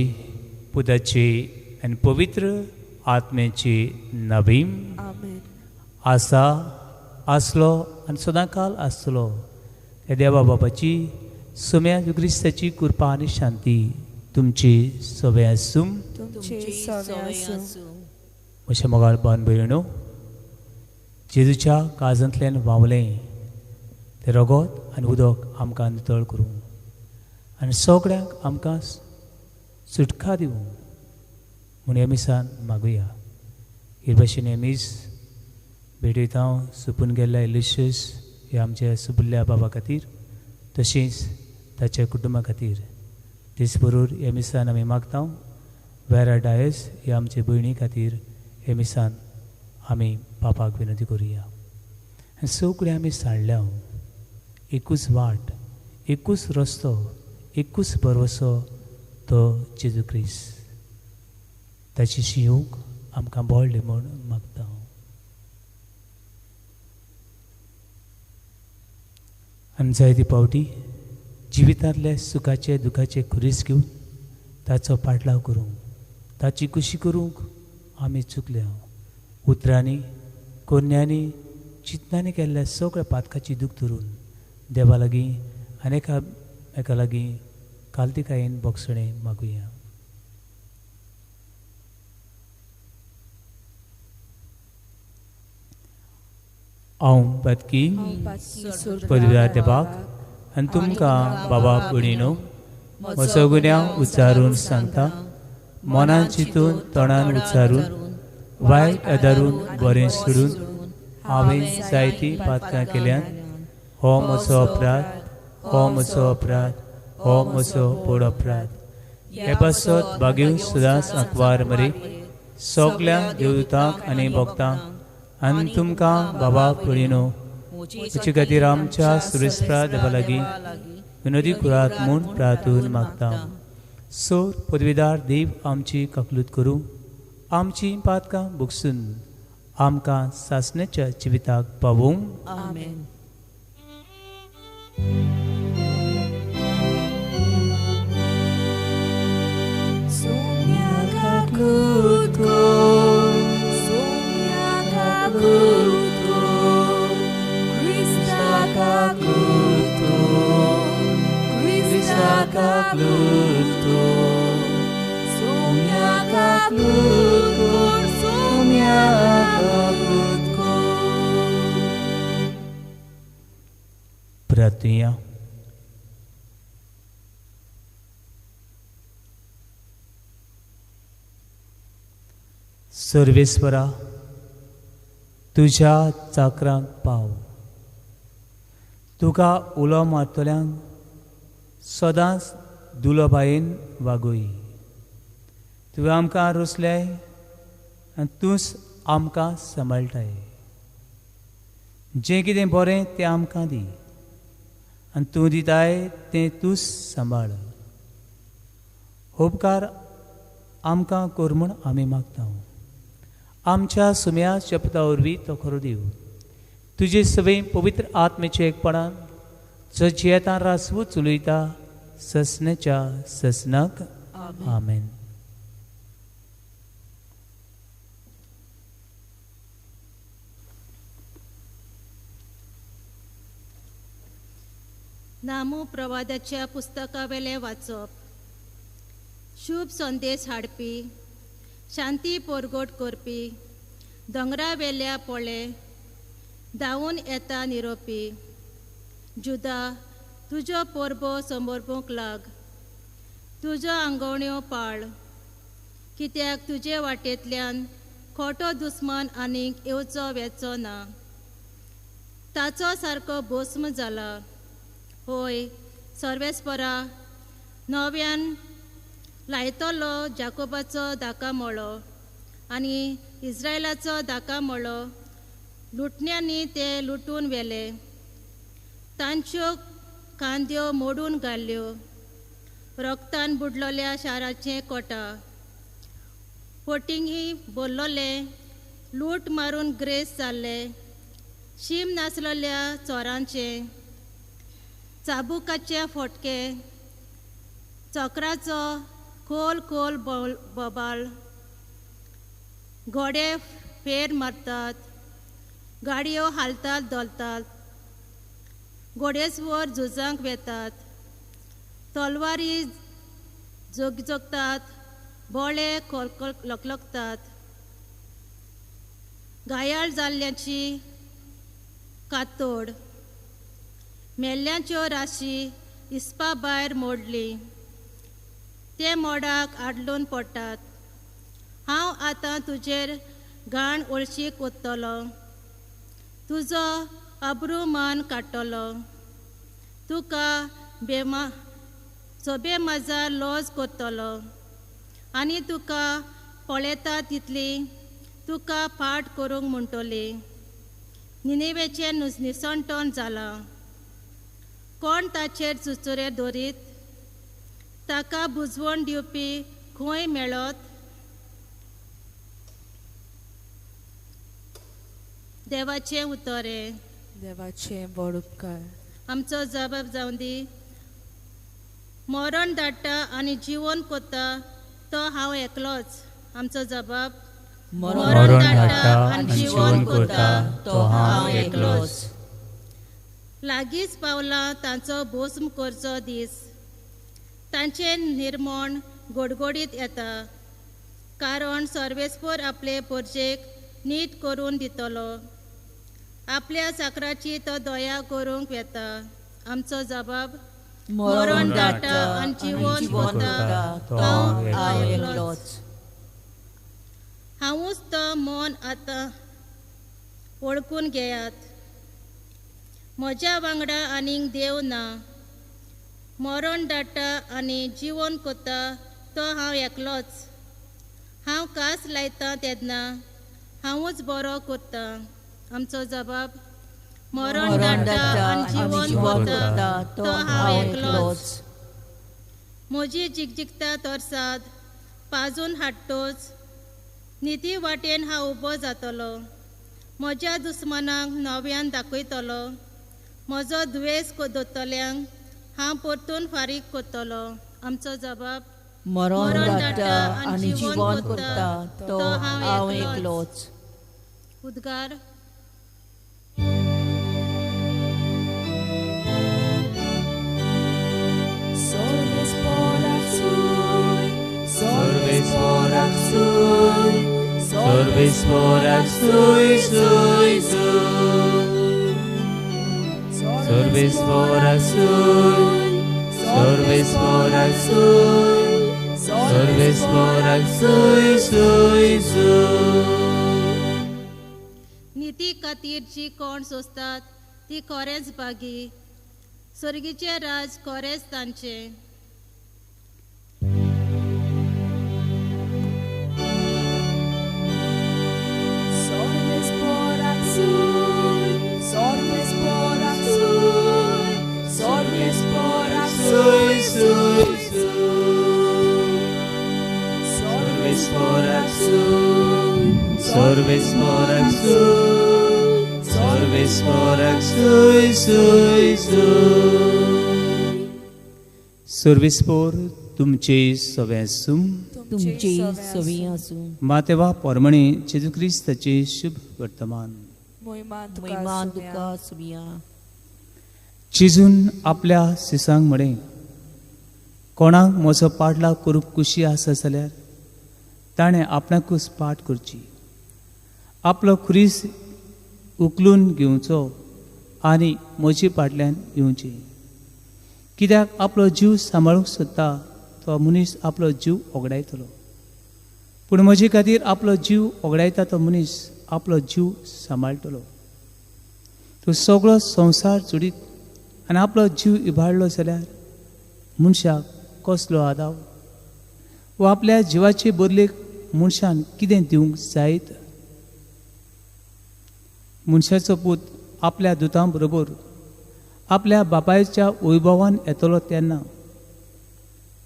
पुताचे आनी पवित्र आत्म्याचे नवीन
आमेन.
आसा, आसलो आनी सदांकाल आसतलो त्या देवा बाबाची सुम्या क्रिस्ताची कृपा आनी शांती तुमची सवय आसूं
तुमचे सवय आसूं
म्हज्या मोगाळ बान भयणो जेजूच्या काळजांतल्यान व्हांवलें तें रगत आनी उदक आमकां नितळ करूं आनी सगळ्यांक आमकां सुटका दिवं म्हूण एमिसान मागुया हे भाशेन एमीस भेटयता सुपून गेल्ल्या इलिशस हे आमच्या सुपुल्ल्या बाबा खातीर तशेंच ताच्या कुटुंबा खातीर तेच बरोबर हे मिसान आमी मागता वेरा डायस हे आमचे भयणी खातीर हे मिसान आमी बापाक विनंती करुया आनी सगळें आमी साणल्या एकूच वाट एकूच रस्तो एकूच भरवसो तो जेजू क्रिस्त ताची शिवूंक आमकां बोळ्ळी म्हूण मागता आनी जायती पावटी जिवितांतले सुखाचे दुखाचे खुरीस घेवन ताचो पाटलाव करूंक ताची कुशी करूंक आमी चुकल्या उतरांनी कोन्यांनी चिंतनांनी केल्ल्या सगळ्या पातकाची दूख धरून देवा लागीं आनी एका लागीं कालतिकायेन बोगसणें मागुया हांव बदकी पदवीदार देवाक आनी तुमकां बाबा भयणीनो म्हजो गुन्यांव उच्चारून सांगता मनान चिंतून तोंडान उच्चारून वायट आदारून बरें सोडून हांवें जायतीं पातकां केल्यान हो म्हजो अपराध हो म्हजो अपराध हो म्हजो व्हड अपराध हे पासत बागेव सुदास आंकवार मरे सगल्या देवदूतांक आनी भक्तांक आनी तुमकां बाबा भयणीनो तुजे खातीर आमच्या सुरेस्परा देवा लागीं विनोदी कुरात म्हूण प्रार्थून मागता सोर पदवीदार देव आमची काकलूत करूं आमची पातकां भोगसून आमकां सासणेच्या जिविताक पावूंक
आमेन
प्रार्थुया सर्वेस्वरा तुज्या चाकरांक पाव तुका उलो मारतल्यांक सदांच दुलोबायेन वागोय तुवें आमकां रोसल्याय आनी तूंच आमकां सांबाळटाय जें कितें बरें तें आमकां दी आनी तूं दिताय तें तूंच सांबाळ उपकार आमकां कर म्हूण आमी मागता आमच्या सुम्या शपथा वरवीं तो खरो दिव तुजे सवय पवित्र आत्मेचे एकपणान जो जियेतां रासवू चलयता ससनेच्या ससनाक आमेन
नामू प्रवादाच्या पुस्तका वेले वाचप शुभ संदेश हाडपी शांती पोरगोट करपी दोंगरा वेल्या पोळे धांवून येता निरोपी जुदा तुजो पोरबो समोरपूंक लाग तुजो आंगवण्यो पाळ कित्याक तुजे वाटेंतल्यान खोटो दुस्मान आनीक येवचो वेचो ना ताचो सारको भस्म जाला होय सर्वेस्परा नव्यान लायतलो जाकोबाचो दाका मळो आनी इस्रायलाचो दाका मळो लुटण्यांनी ते लुटून व्हेले तांच्यो कांद्यो मोडून घाल्ल्यो रक्तान बुडलोल्या शाराचें कोटा पोटिंगी बोल्लोले लूट मारून ग्रेस जाल्ले शीम नासलेल्या चोरांचे चाबुकाचे फोटके चक्राचो खोल खोल बोबाळ घोडे फेर मारतात गाडयो हालतात दोलतात घोडेस्वर झुजांक वेतात तलवारी जोगतात, बोळे लकलकतात, घायाळ जाल्ल्याची कातोड, मेल्ल्यांच्यो राशी इस्पा भायर मोडली, ते मोडाक आडलून पडटात. हांव आतां तुजेर घाण ओळशीक ओततलो, तुजो अब्रू मान काडटलो, तुका बेमाजार लॉज करतलो, आनी तुका पळयता तितली तुका फाट करूंक म्हणटली. निनेवेचें निसणटोन जालां. कोण ताचेर चुचुरे दवरीत? ताका बुजवण दिवपी खंय मेळत? देवाचें उतोरें.
देवाचे व्हड उपकार.
आमचो जबाब जावन दी. मरण धाडटा आनी जिवन कोत्ता तो हांव एकलोच. आमचो जबाब.
मरण धाडटा आनी जिवन कोत्ता तो हांव एकलोच.
लागींच पावला तांचो भस्म करचो दीस. तांचे निर्मण गोडगोडीत येता, कारण सर्वेस्पर आपले परजेक नीट करून दितलो. आपल्या चाकराची तो दया करूंक येता. आमचो जबाब. मरण धाडटा आनी जिवन कोत्ता तो हांव एकलोच. हांवूच तो मन आतां वळखून घेयात. म्हज्या वांगडा आनीक देव ना. मरण धाडटा आनी जिवन कोत्ता तो हांव एकलोच. हांव कास लायता तेन्ना हांवूच बरो करता. आमचो जबाब. मरण धाडटा आनी जिवन कोत्ता तो हांव एकलोच. म्हजी जिकजिकता तोरसाद पाजून हाडटोच निधी वाटेन हांव उबो जातलो. म्हज्या दुस्मनांक नव्यान दाखयतलो. म्हजो दुयेस दोतोल्यांक हांव परतून फारीक करतलो. आमचो जबाब.
मरण धाडटा आनी जिवन कोत्ता तो हांव एकलोच.
उद्गार.
Sorbesporak sui, sorbesporak sui, sui, sui. Sorbesporak sui, sorbesporak sui, sorbesporak sui, sui, sui.
निती खातीर जी कोण सोंसतात ती खरेंच भागी. सर्गीचे राज खरेंच तांचे.
Sorbesporak sui, sorbesporak sui, sorbesporak
Sui, sui, sui. Sorbesporak sui, sorbesporak sui, sorbesporak sui, sui, sui. Sorbespor तुमचे सवे आसूं.
तुमची सवी आसूं.
मातेवा पोरमणे जेजू क्रिस्ताचे शुभ वर्तमान.
मोहिमान
तुका सुया.
चिजून आपल्या सिसांक म्हणे, कोणाक म्हजो पाटला करूंक कुशी आसा जाल्यार ताणें आपणाकूच पाट करची. आपलो खुरीस उखलून घेवचो आनी म्हजे फाटल्यान येवचें. कित्याक आपलो जीव सांबाळूंक सोदता तो मनीस आपलो जीव ओगडायतलो, पूण म्हजे खातीर आपलो जीव ओगडायता तो मनीस आपलो जीव सांबाळटलो. तूं सगळो संवसार सोडीत आनी आपलो जीव इबाडलो जाल्यार मनशाक कसलो आदाव? वा आपल्या जिवाचे बदलेक मनशान कितें दिवंक जायत? मनशाचो पूत आपल्या दुतां बरोबर आपल्या बापायच्या वैभवान येतलो तेन्ना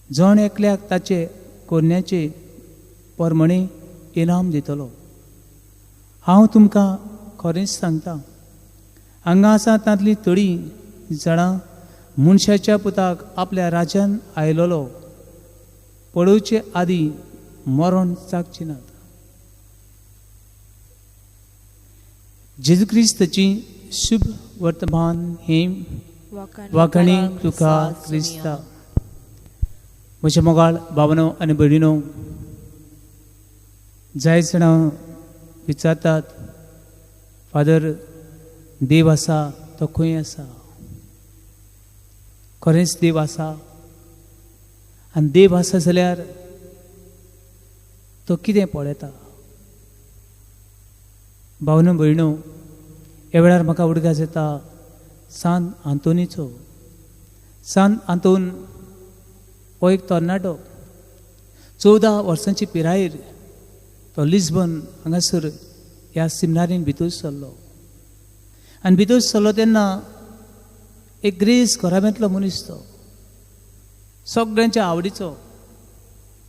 जण एकल्याक ताचे कोन्याचे परमणे इनाम दितलो. हांव तुमकां खरेंच सांगता, हांगा आसा तांतली थोडी जाणां मनशाच्या पुताक आपल्या राज्यान आयलोलो पळोवचे आदीं मरण जागची नात. जेजू क्रिस्ताची शुभ वर्तमान हे वाखणी तुका क्रिस्ता. म्हजे मोगाळ भावनो आनी भयणीनो, जाय जाणां विचारतात, फादर देव आसा तो खंय आसा? खरेंच देव आसा? आनी देव आसा जाल्यार तो कितें पळयता? भावनो भयणो, ह्या वेळार म्हाका उडगास येता सांत आंतोनीचो. सांत आंतोन हो एक तरणाटो. 14 वर्सांची पिरायेर तो लिस्बन हांगासर ह्या सिमनारीन भितर सरलो. आनी भितर सरलो तेन्ना एक ग्रेस घराब्यांतलो मनीस तो, सगळ्यांच्या आवडीचो.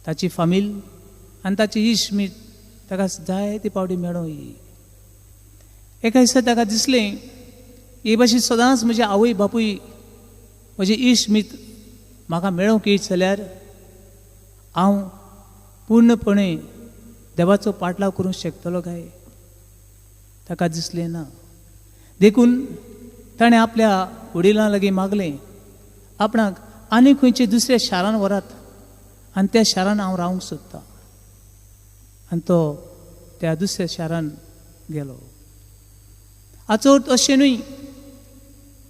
ताची फामील आनी ताची इश्ट मीत ताका जायते पावटी मेळो. एका दिसा ताका दिसलें हे भाशेन सदांच म्हजे आवय बापूय म्हजे इश्ट मीत म्हाका मेळोंक येयत जाल्यार हांव पूर्णपणे देवाचो पाटलाव करूंक शकतलो काय? ताका दिसलें ना. देखून ताणें आपल्या वडिलां लागीं मागलें, आपणाक आनी खंयचे दुसऱ्या शारान व्हरात आनी त्या शारान हांव रावंक सोदतां. आनी तो त्या दुसऱ्या शारान गेलो. हाचो अर्थ अशें न्हय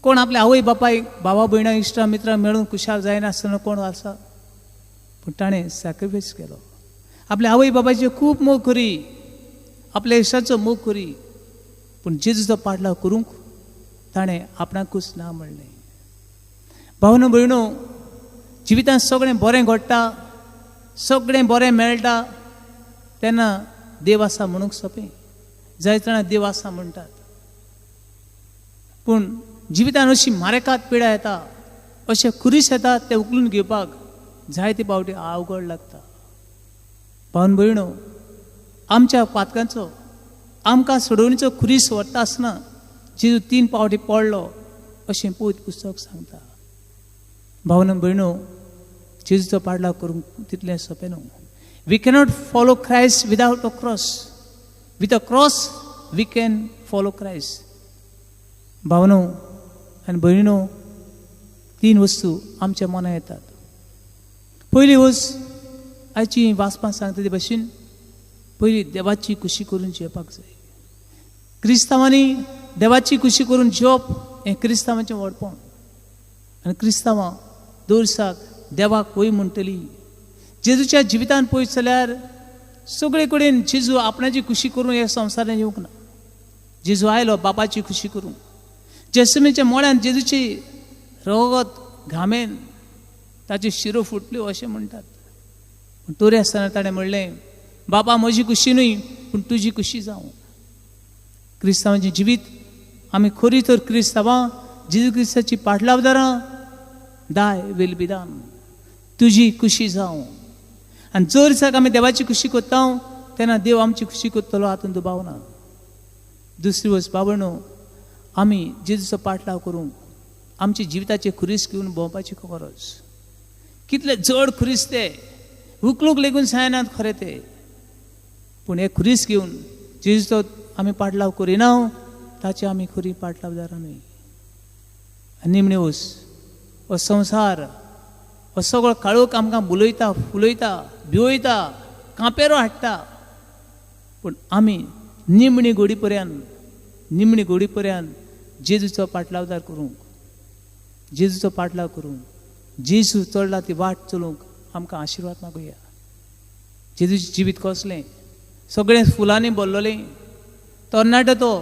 कोण आपल्या आवय बापायक, भावा भयणां, इश्टां मित्रांक मेळून खुशाल जायनासतना कोण आसा, पूण ताणें सॅक्रिफायस केलो. आपल्या आवय बापायचे खूब मोग करी, आपल्या इश्टाचो मोग करी, पूण जेजूचो पाटलाव करूंक ताणें आपणाकूच ना म्हणलें. भावनो भयणो, जिवितांत सगळें बरें घडटा, सगळें बरें मेळटा तेन्ना देव आसा म्हणूंक सोंपें. जाय जाणां देव आसा म्हणटात, पूण जिवितांत अशी मारेकात पिडा येता, अशे खुरीस येतात ते उखलून घेवपाक जायते पावटी अवघड लागता. भावन भयणो, आमच्या पातकांचो आमकां सोडवणीचो खुरीस व्हरता आसतना जेजू 3 पावटी पडलो अशें पवित्र पुस्तक सांगता. भावनो भयणो, जेजूचो पाटलाव करूंक तितलें सोंपें न्हू. We cannot follow Christ without a cross. With a cross we can follow Christ. भावनो आनी भयणीनो, 3 वस्तू आमच्या मनां येतात. पयली वस्त आयची वाचपां सांगता ते भाशेन पयली देवाची खुशी करून जेवपाक जाय. क्रिस्तांवांनी देवाची खुशी करून जेवप हें क्रिस्तांवांचें व्हडपण. आनी क्रिस्तांवां दर दिसाक देवाक वय म्हणटली. जेजूच्या जिवितांत पळयत जाल्यार सगळे कडेन जेजू आपणाची खुशी करून ह्या संवसारांत येवंक ना. जेजू आयलो बापाची खुशी करूंक. जेसुमेच्या मोळ्यान जेजूची रगत घामेन ताच्यो शिरो फुटल्यो अशें म्हणटात. पूण तोरी आसतना ताणें म्हणलें, बाबा म्हजी खुशी न्हय पूण तुजी खुशी जावं. क्रिस्तांवांचें जिवीत आमी खरी तर क्रिस्तांवां जेजू क्रिस्ताची पाटलावदारां दाय विल बी डन. तुजी खुशी जावं. आनी जर दिसाक आमी देवाची खुशी करता तेन्ना देव आमची खुशी करतलो हातूंत दुबाव ना. दुसरी वस्त बाबणो, आमी जेजूचो पाटलाव करूंक आमच्या जिविताचे खुरीस घेवन भोंवपाची गरज. कितले जड खुरीस ते उखलूंक लेगून जायनात खरें ते, पूण हे खुरीस घेवन जेजूचो आमी पाटलाव करिना ताचे आमी खरी पाटलावदारां न्हय. निमणे वस्त हो संवसार हो सगळो काळोख आमकां बुलयता, फुलयता, भिवयता, कांपेरो हाडटा, पूण आमी निमणी घडी पर्यंत जेजूचो पाटलावदार करूंक, जेजूचो पाटलाव करूंक, जेजू चडला ती वाट चलूंक आमकां आशिर्वाद मागुया. जेजूचें जिवीत कसलें, सगळें फुलांनी भरलेलें. तरणाटो तो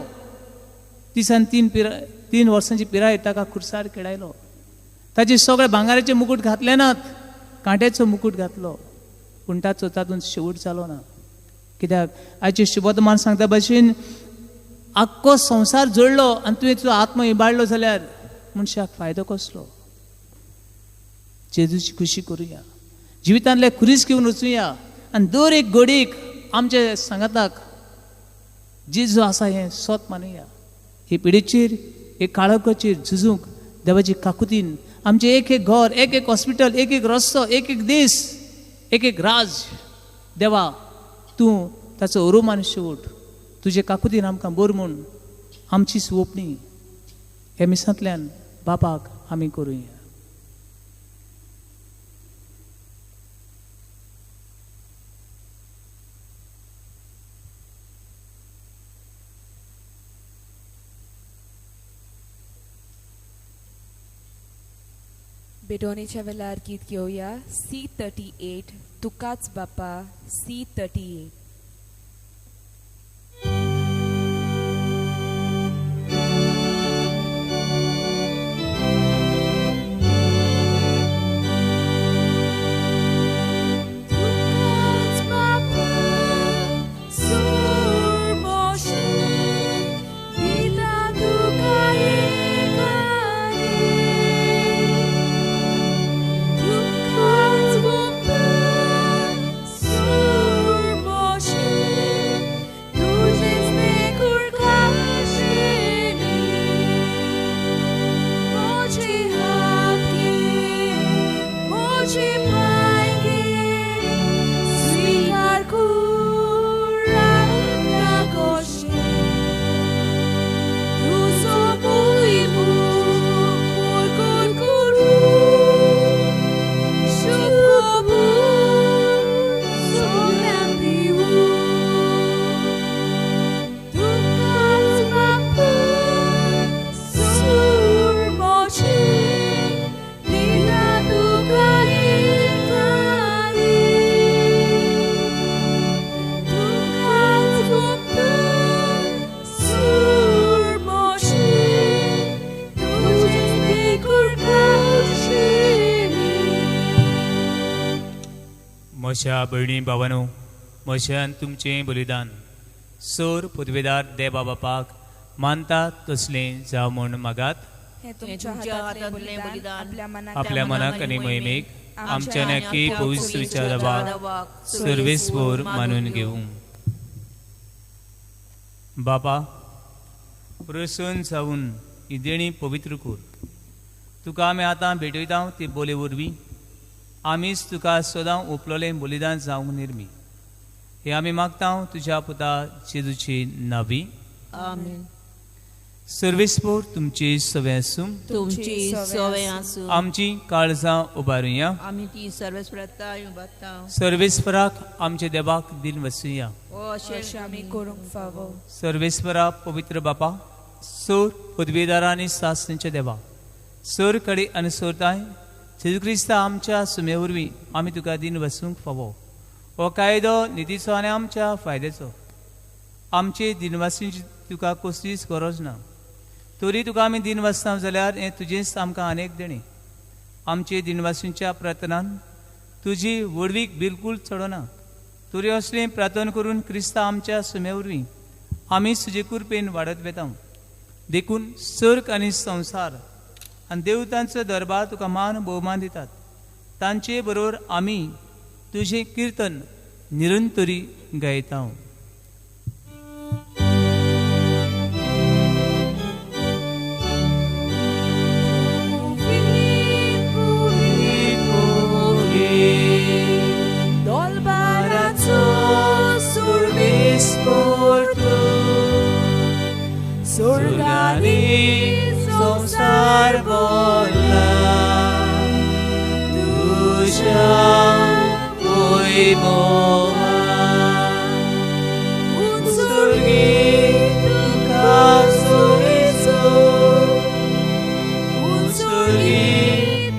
तिसान 3 वर्सांची पिराय ताका खुर्सार खेळायलो. ताचे सगळे भांगाराचे मुकुट घातले नात, कांट्याचो मुकुट घातलो, पूण तातूंत शेवट जालो ना. कित्याक आयचे शुभवर्तमान सांगता भाशेन आख्खो संवसार जोडलो आनी तुवें तुजो आत्मो इबाडलो जाल्यार मनशाक फायदो कसलो. जेजूची खुशी करुया, जिवितांतले खुरीस घेवन वचुया आनी दर एक घडीक आमच्या सांगाताक जेजू आसा हें सोत मानुया. हे पिडेचेर, हे काळोखाचेर झुजूंक देवाची काकुतीन आमचें एक एक घर, एक एक हॉस्पिटल, एक एक रस्तो, एक एक देश, एक एक राज देवा तूं ताचो अरोमान शेवट तुजे काकुतीन आमकां बोर म्हूण आमची सोपणी हे मिसांतल्यान बापाक आमी करुया.
बेडोनीच्या वेळार गीत घेवया C38 तुकाच बापा C38.
म्हज्या भयणी भावांनो, म्हज्यान तुमचें बलिदान सोर पदवेदार देवा बापाक मानता तसलें जावं म्हूण मागात.
हे
तुमच्या हातांतलें बलिदान
आपल्या मनाक आनी मोहिमेक आमच्या नक्की पवित्र विचाराक सर्वेस्वर मानून घेवूं. बापा, प्रसन्न जावन ही देणी पवित्र कर. तुका आमी आतां भेटयता ती बोले वरवीं आमीच तुका सदां ओपलोलें बलिदान जावंक निर्मी. हे आमी मागता तुज्या पुता जेजूची नांवी.
आमीन.
सर्वेस्वर तुमची सवय आसूं.
तुमची सवय आसूं.
आमची काळजां उबारुया.
आमी ती सर्वेस्पराताय उबारता.
सर्वेस्वराक आमचे देवाक दिन वसुया.
अशें आमी करूंक फावो.
सर्वेस्वरा पवित्र बापा, सोर पदवीदारांनी सासणेचे देवा, सोर कडे आनी सोरताय जेजू क्रिस्ता आमच्या सुमे वरवीं आमी तुका दिन वसूंक फावो. हो कायदो नितीचो आनी आमच्या फायद्याचो. आमचे दिनवासींची तुका कसलीच गरज ना. तरी तुका आमी दिन वाचता जाल्यार हें तुजेंच आमकां अनेक देणी. आमचे दिनवासींच्या प्रार्थनान तुजी वडवीक बिलकूल चडना. तरी असलें प्रार्थना करून क्रिस्ता आमच्या सुमे वरवीं आमी तुजे कृपेन वाडत वेता. देखून सर्ग आनी संवसार आनी देवतांचो दरबार तुका मान भोवमान दितात. तांचे बरोबर आमी तुजें किर्तन निरंतरी गायता.
Sorgani
संसार बोला तुझ्या वैभवान उत्सर्गी तुका सोयीचो. उत्सर्गी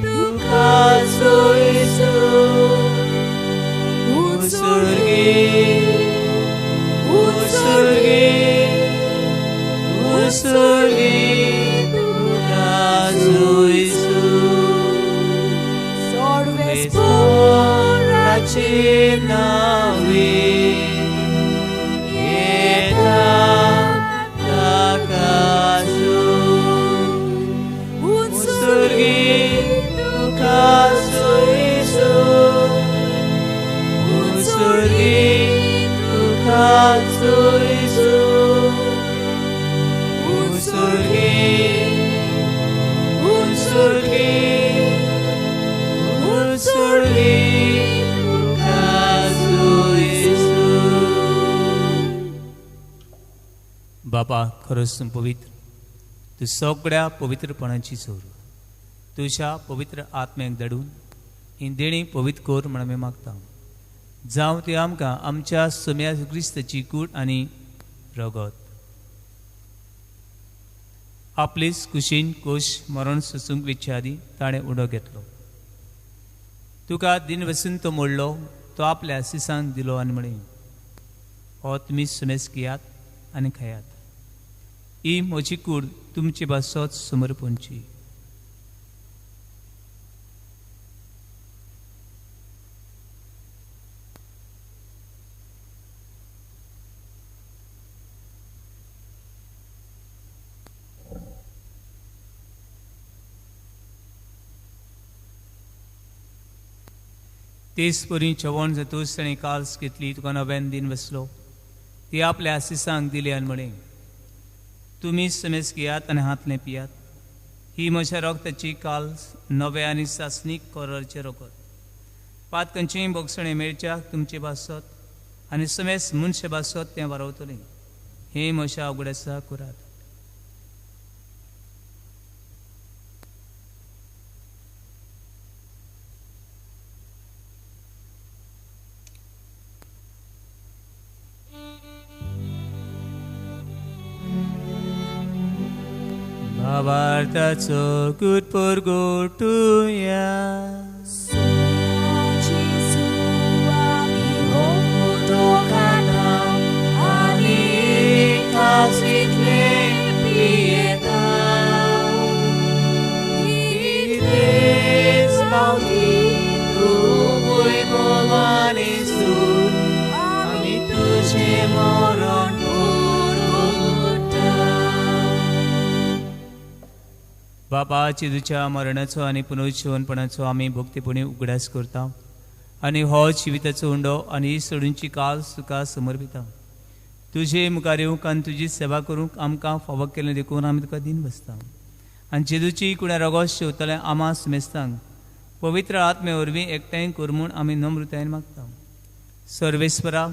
तुका सोयीचो. उत्सर्गी उत्सर्गी उत्सर्गी नावे येता ताकासो. उत्सर्गी तुका सोयीचो. उत्सर्गी तुका सोयीचो. उत्सर्गी उत्सर्गी उत्सर्गी बापा, खरंच तूं पवित्र. तूं सगळ्या पवित्रपणाची चोर. तुझ्या पवित्र आत्म्याक धाडून ही देणी पवित्र कर म्हण आमी मागता. जावं ती आमकां आमच्या सोम्या क्रिस्ताची कूड आनी रगत. आपलीच कुशीन कोश मरण सोसूंक विचारी ताणें उडो घेतलो. तुका दिन वसून तो मोडलो तो आपल्या आशिसांक दिलो आनी म्हणे हो तुमी सुमेस घेयात आनी खायात ही म्हजी कूड तुमची बसोच समर्पणची. तेच परी जेवण जातूच ताणें काल्स घेतली तुका नव्यान दिन बसलो ती आपल्या आशिसांक दिली आनी म्हणे तुमी समेस घेयात आनी हातलें पियात ही म्हज्या रगताची काल्स नवे आनी सासणीक कोरचे रोगत पातकांचें बोगसणें मेळच्याक तुमचे बासत आनी समेस मनशे बासत तें वारवतलें हे म्हज्या उगडासा करात. Avartaco good purgatoria. बापा चिदूच्या मरणाचो आनी पुनरुज्जीवनपणाचो आमी भक्तीपणी उगडास करता आनी हो जिविताचो उंडो आनी सोडूंची काल तुका समर्पिता. तुजे मुखार येवंक आनी तुजी सेवा करूंक आमकां फावो केलें देखून आमी तुका दिन बसता आनी चिदूची कुण्या रगोश शेवतले आमा सुमेस्तांक पवित्र आत्मे वरवीं एकठांय कर म्हूण आमी नम्रतायेन मागता. सर्वेस्परा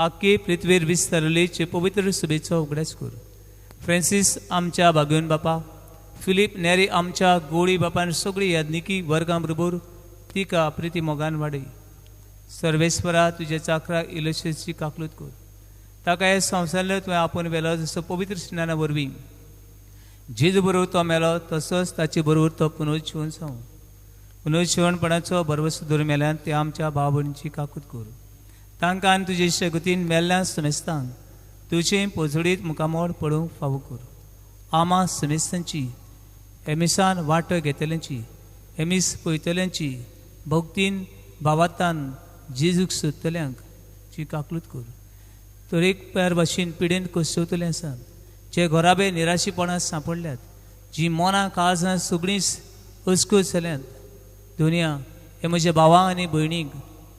आख्खी पृथ्वीर विस्तारलेचे पवित्र सुबेचो उगडास कर. फ्रांसीस आमच्या भाग्यवन बापा फिलीप नेरी आमच्या गोळी बापान सगळी यादनिकी वर्गां बरोबर तिका प्रिती मोगान वाडय. सर्वेस्परा तुज्या चाकराक इलशेची काकलूत कर. ताका हे संवसारांतलो तुवें आपूण वेलो जसो पवित्र स्नाना वरवीं जेजू बरोबर तो मेलो तसोच ताचे बरोबर तो पुनरुज्जीवन जावं. पुनरुज्जीवनपणाचो भरवसो धरून मेल्यान ते आमच्या भाव भयणीची काकूत कर. तांकां आनी तुजे शेगुतीन मेल्ल्या समेस्तांक तुजें पोजडीत मुखामोड पडूंक फावो कर. आमा समेस्तांची एमिसान वांटो घेतल्यांची एमीस पळयतल्यांची भक्तीन भावातान जेजूक सोदतल्यांक ची काकलूत कर. तरेक पेर भाशेन पिडेन कोसळतले आसात जे घोराबे निराशीपणांत सांपडल्यात जी मनां काळजां सगळींच अस्कूच जाल्यात. दुनिया हे म्हज्या भावांक आनी भयणीक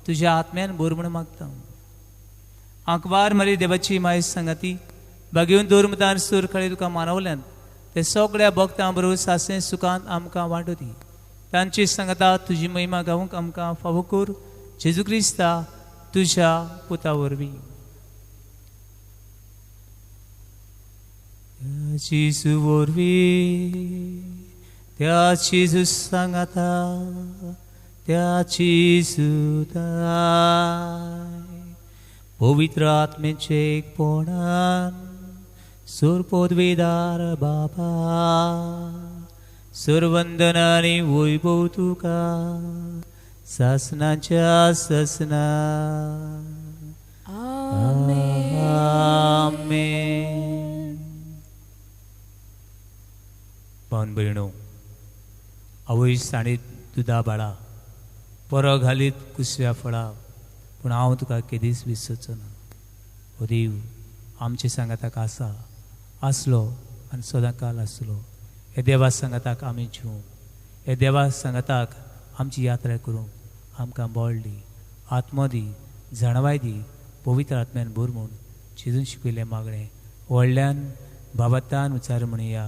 तुज्या आत्म्यान बोर म्हूण मागता. आंकवार मारी देवाची माय सांगाती भाग्यवन दोरमतान सूर खळे तुका मानवल्यात ते सगळ्या भक्तां बरोबर सासे सुखांत आमकां वांटो दी. तांची सांगता तुजी महिमा गावूंक आमकां फावो कर जेजू क्रिस्ता तुज्या पुता वरवीं. जेजू वरवीं त्या जेजू सांगता त्या जेजू पवित्र आत्मेचे एकपणान सुरपोद्वेदार बापा सुरवंदनानी वैभव तुका सासनाच्या ससना आमेन. पावन भयणो आवय साणीत दुदा बाळा बरो घालीत कुसव्या फळा पूण हांव तुका केदीच विसरचो ना. ओ देव आमचे सांगाताक आसा आसलो आनी सदांकाल आसलो. हे देवा सांगाताक आमी जिवूं हे देवा सांगाताक आमची यात्रा करूंक आमकां बळ दी आत्मो दी जाणवाय दी पवित्र आत्म्यान बोर म्हूण चिजून शिकयलें मागणें व्हडल्यान बाबतान उच्चार म्हणया.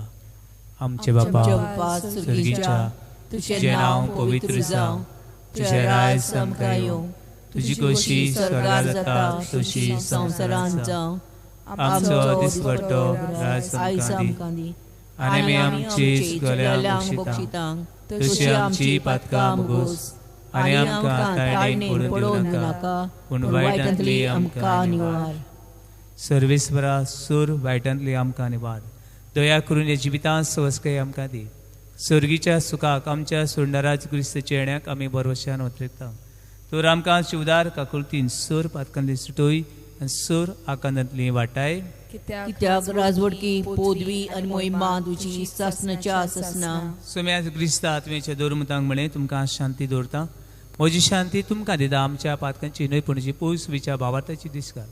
आमचे बापा सर्गीच्या तुजें नांव पवित्र जावं तुजें राज आमकां येवं तुजी कशी स्वर्गार जाता तशी संवसारांत जावं. आमचो दिसपट्टो आयज आमकां दी आनी आमी आमची चुकल्यांक बक्षितांक तशी आमची पातकां बगोस आनी आमकां ताळणेन पडोवंक नाका पूण वायटांतली आमकां निवार. सर्वेस्परा सूर वायटांतली आमकां निवार. दया करून ह्या जिवितांत सवस्काय आमकां दी. सर्गीच्या सुखाक आमच्या सोडणाराज क्रिस्त येण्याक आमी भरवशान वतयता. तर आमकां शिवदार काकुळतीन सोर पातकांतली सुटोय आनी सोर आकांतांतली वाटाय.
कित्याक राजवडकी पोदवी आनी मोहिमा तुजी सासनाच्या सासना.
सोम्या क्रिस्त आत्मेच्या दोरमतांक म्हणे तुमकां शांती दवरता. म्हजी शांती तुमकां दिता. आमच्या पातकांची न्हयपणची पयस विच्या भावार्थाची दिसकार.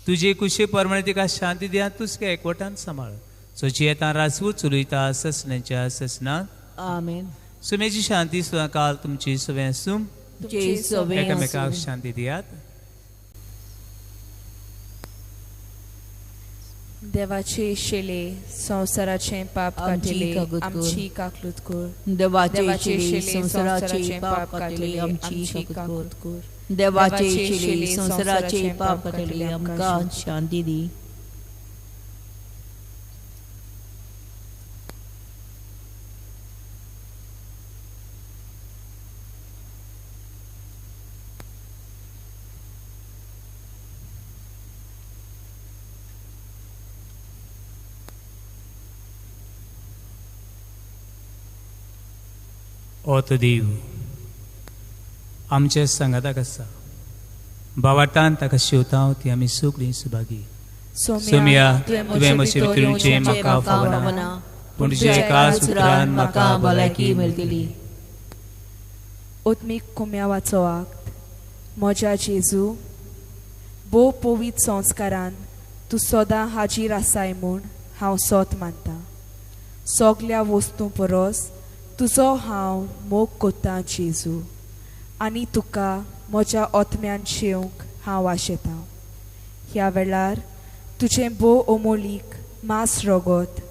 तुजे कुशे परमणे तिका शांती दिया. तुसके एकवटान सांबाळ. सोची येता रासवू चलयता ससण्याच्या ससनात.
आमेन.
सोम्याची शांती सुद्दां काल तुमची सगळ्या सूम एकामेकाक शांती दियात.
देवाचे शेले संसाराचे पाप काटिले आमची काकलूत कर.
देवाचे शेले संसाराचे पाप काटिले आमची काकलूत कर. देवाचे शेले संसाराचे पाप काटिले आमकां शांती दी.
ओ तो देव आमच्या संगाताक आसा. भावार्थान ताका शेवता ती आमी सुखली सुभागी. सोम्या तुवें म्हजे भितरचें म्हाका फावना पूण तुज्या एका सुत्रान म्हाका भलायकी मेळटली.
ओत्मीक कुम्या वाचोवाक म्हज्या जेजू भोव पवित्र संस्कारान तूं सदां हाजीर आसाय म्हूण हांव सोत मानता. सगल्या वस्तू परस तुजो हांव मोग कोत्ता जेजू आनी तुका म्हज्या ओतम्यान शेवंक हांव आशेतां. ह्या वेळार तुजें भोव अमोलीक मास रगत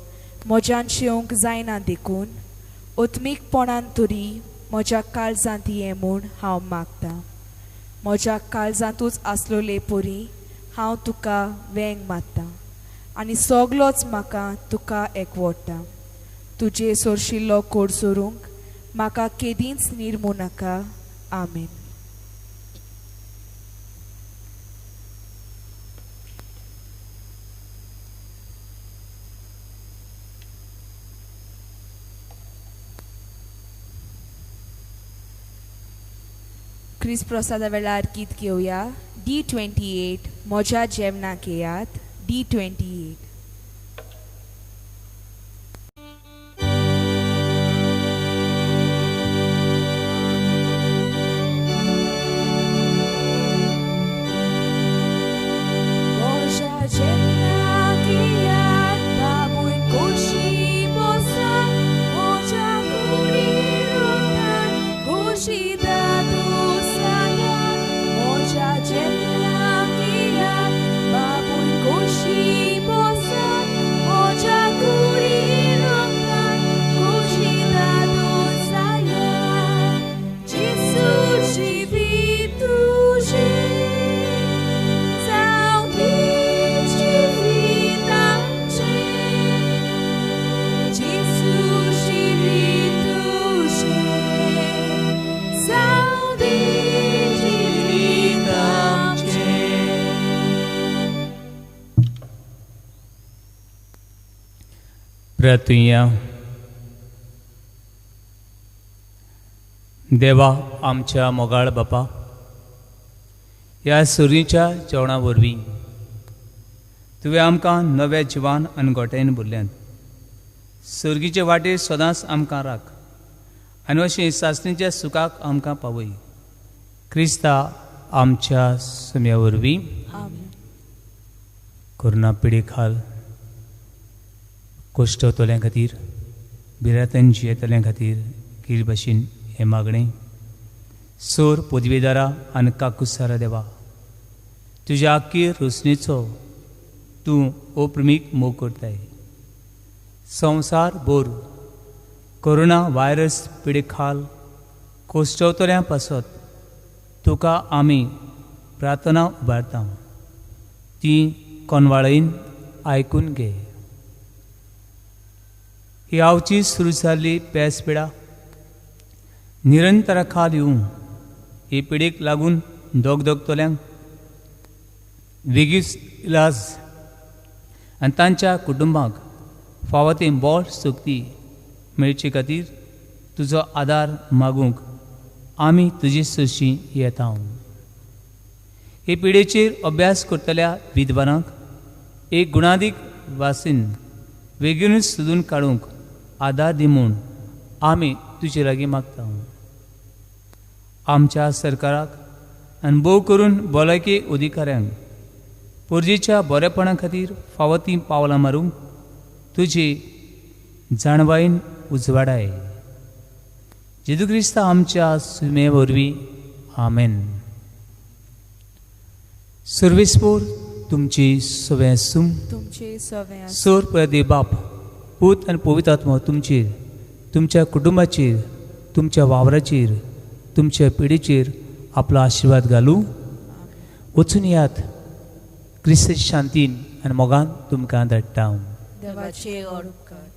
म्हज्यान शेवंक जायना देखून ओत्मीकपणान तरी म्हज्या काळजांत ये म्हूण हांव मागतां. म्हज्या काळजांतूच आसलोले परी हांव तुका वेंग मारतां आनी सगलोच म्हाका तुका एकवडटा. तुजे सोरशिल्लो कोड सोरूंक म्हाका केदींच निर्मू नाका. आमेन. क्रिस्त प्रसादा वेळार गीत घेवया. D28 म्हज्या जेवणाक येयात. D28.
प्रार्थुया. देवा आमच्या मोगाळ बापा, ह्या सुरीच्या जेवणा वरवीं तुवें आमकां नव्या जिवान आनी गोट्यान भरल्यात. सर्गीचे वाटेर सदांच आमकां राख आनी अशें सासणेच्या सुखाक आमकां पावय. क्रिस्ता आमच्या सुम्या वरवीं कोरोना पिडे खाल कोश्टवतल्या खातीर बिरातन जियेतल्या खातीर कीर भाशेन हें मागणें. सोर पदवेदारा आनी काकुसारा देवा, तुज्या आख्खी रोसणेचो तूं अप्रमीक मोग करताय. संवसार भर कोरोना व्हायरस पिडे खाल कोश्टवतल्या पासत तुका आमी प्रार्थना उबारता. ती कोनवाळीन आयकून घे. ही आवची सुरू जाल्ली पेसपिडा निरंतरा खाल येवं. ही पिडेक लागून दोगतल्यांक बेगीच इलाज आनी तांच्या कुटुंबाक फावो ती बोड सक्ती मेळचे खातीर तुजो आदार मागूंक आमी तुजे सरशी येता. हे पिढेचेर अभ्यास करतल्या विद्वानांक एक गुणादीक वासीन बेगीनूच सोदून काडूंक आदार दी म्हूण आमी तुजे लागीं मागता. आमच्या सरकाराक आनी भोव करून भलायकी अधिकाऱ्यांक पोरजेच्या बरेपणा खातीर फावो ती पावलां मारूंक तुजी जाणवायेन उजवाडाय. जेजू क्रिस्त आमच्या सुमे वरवीं आमेन. सर्वेस्पोर तुमची सवें सुम
तुमचे सवें
सोर पळय बाप पूत आनी पवित्र आत्मा तुमचेर तुमच्या कुटुंबाचेर तुमच्या वावराचेर तुमच्या पिढीचेर आपलो आशिर्वाद घालूं. वचून यात क्रिस्ताची शांतीन आनी मोगान तुमकां धाडटा.
देवाचे उपकार.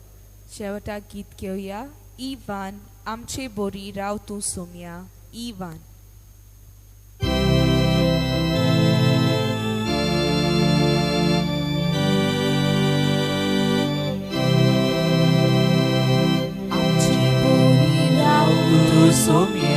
शेवटाक गीत घेवया. इवान आमचे बोरी राव तूं सोम्या. इवान.
सोम्या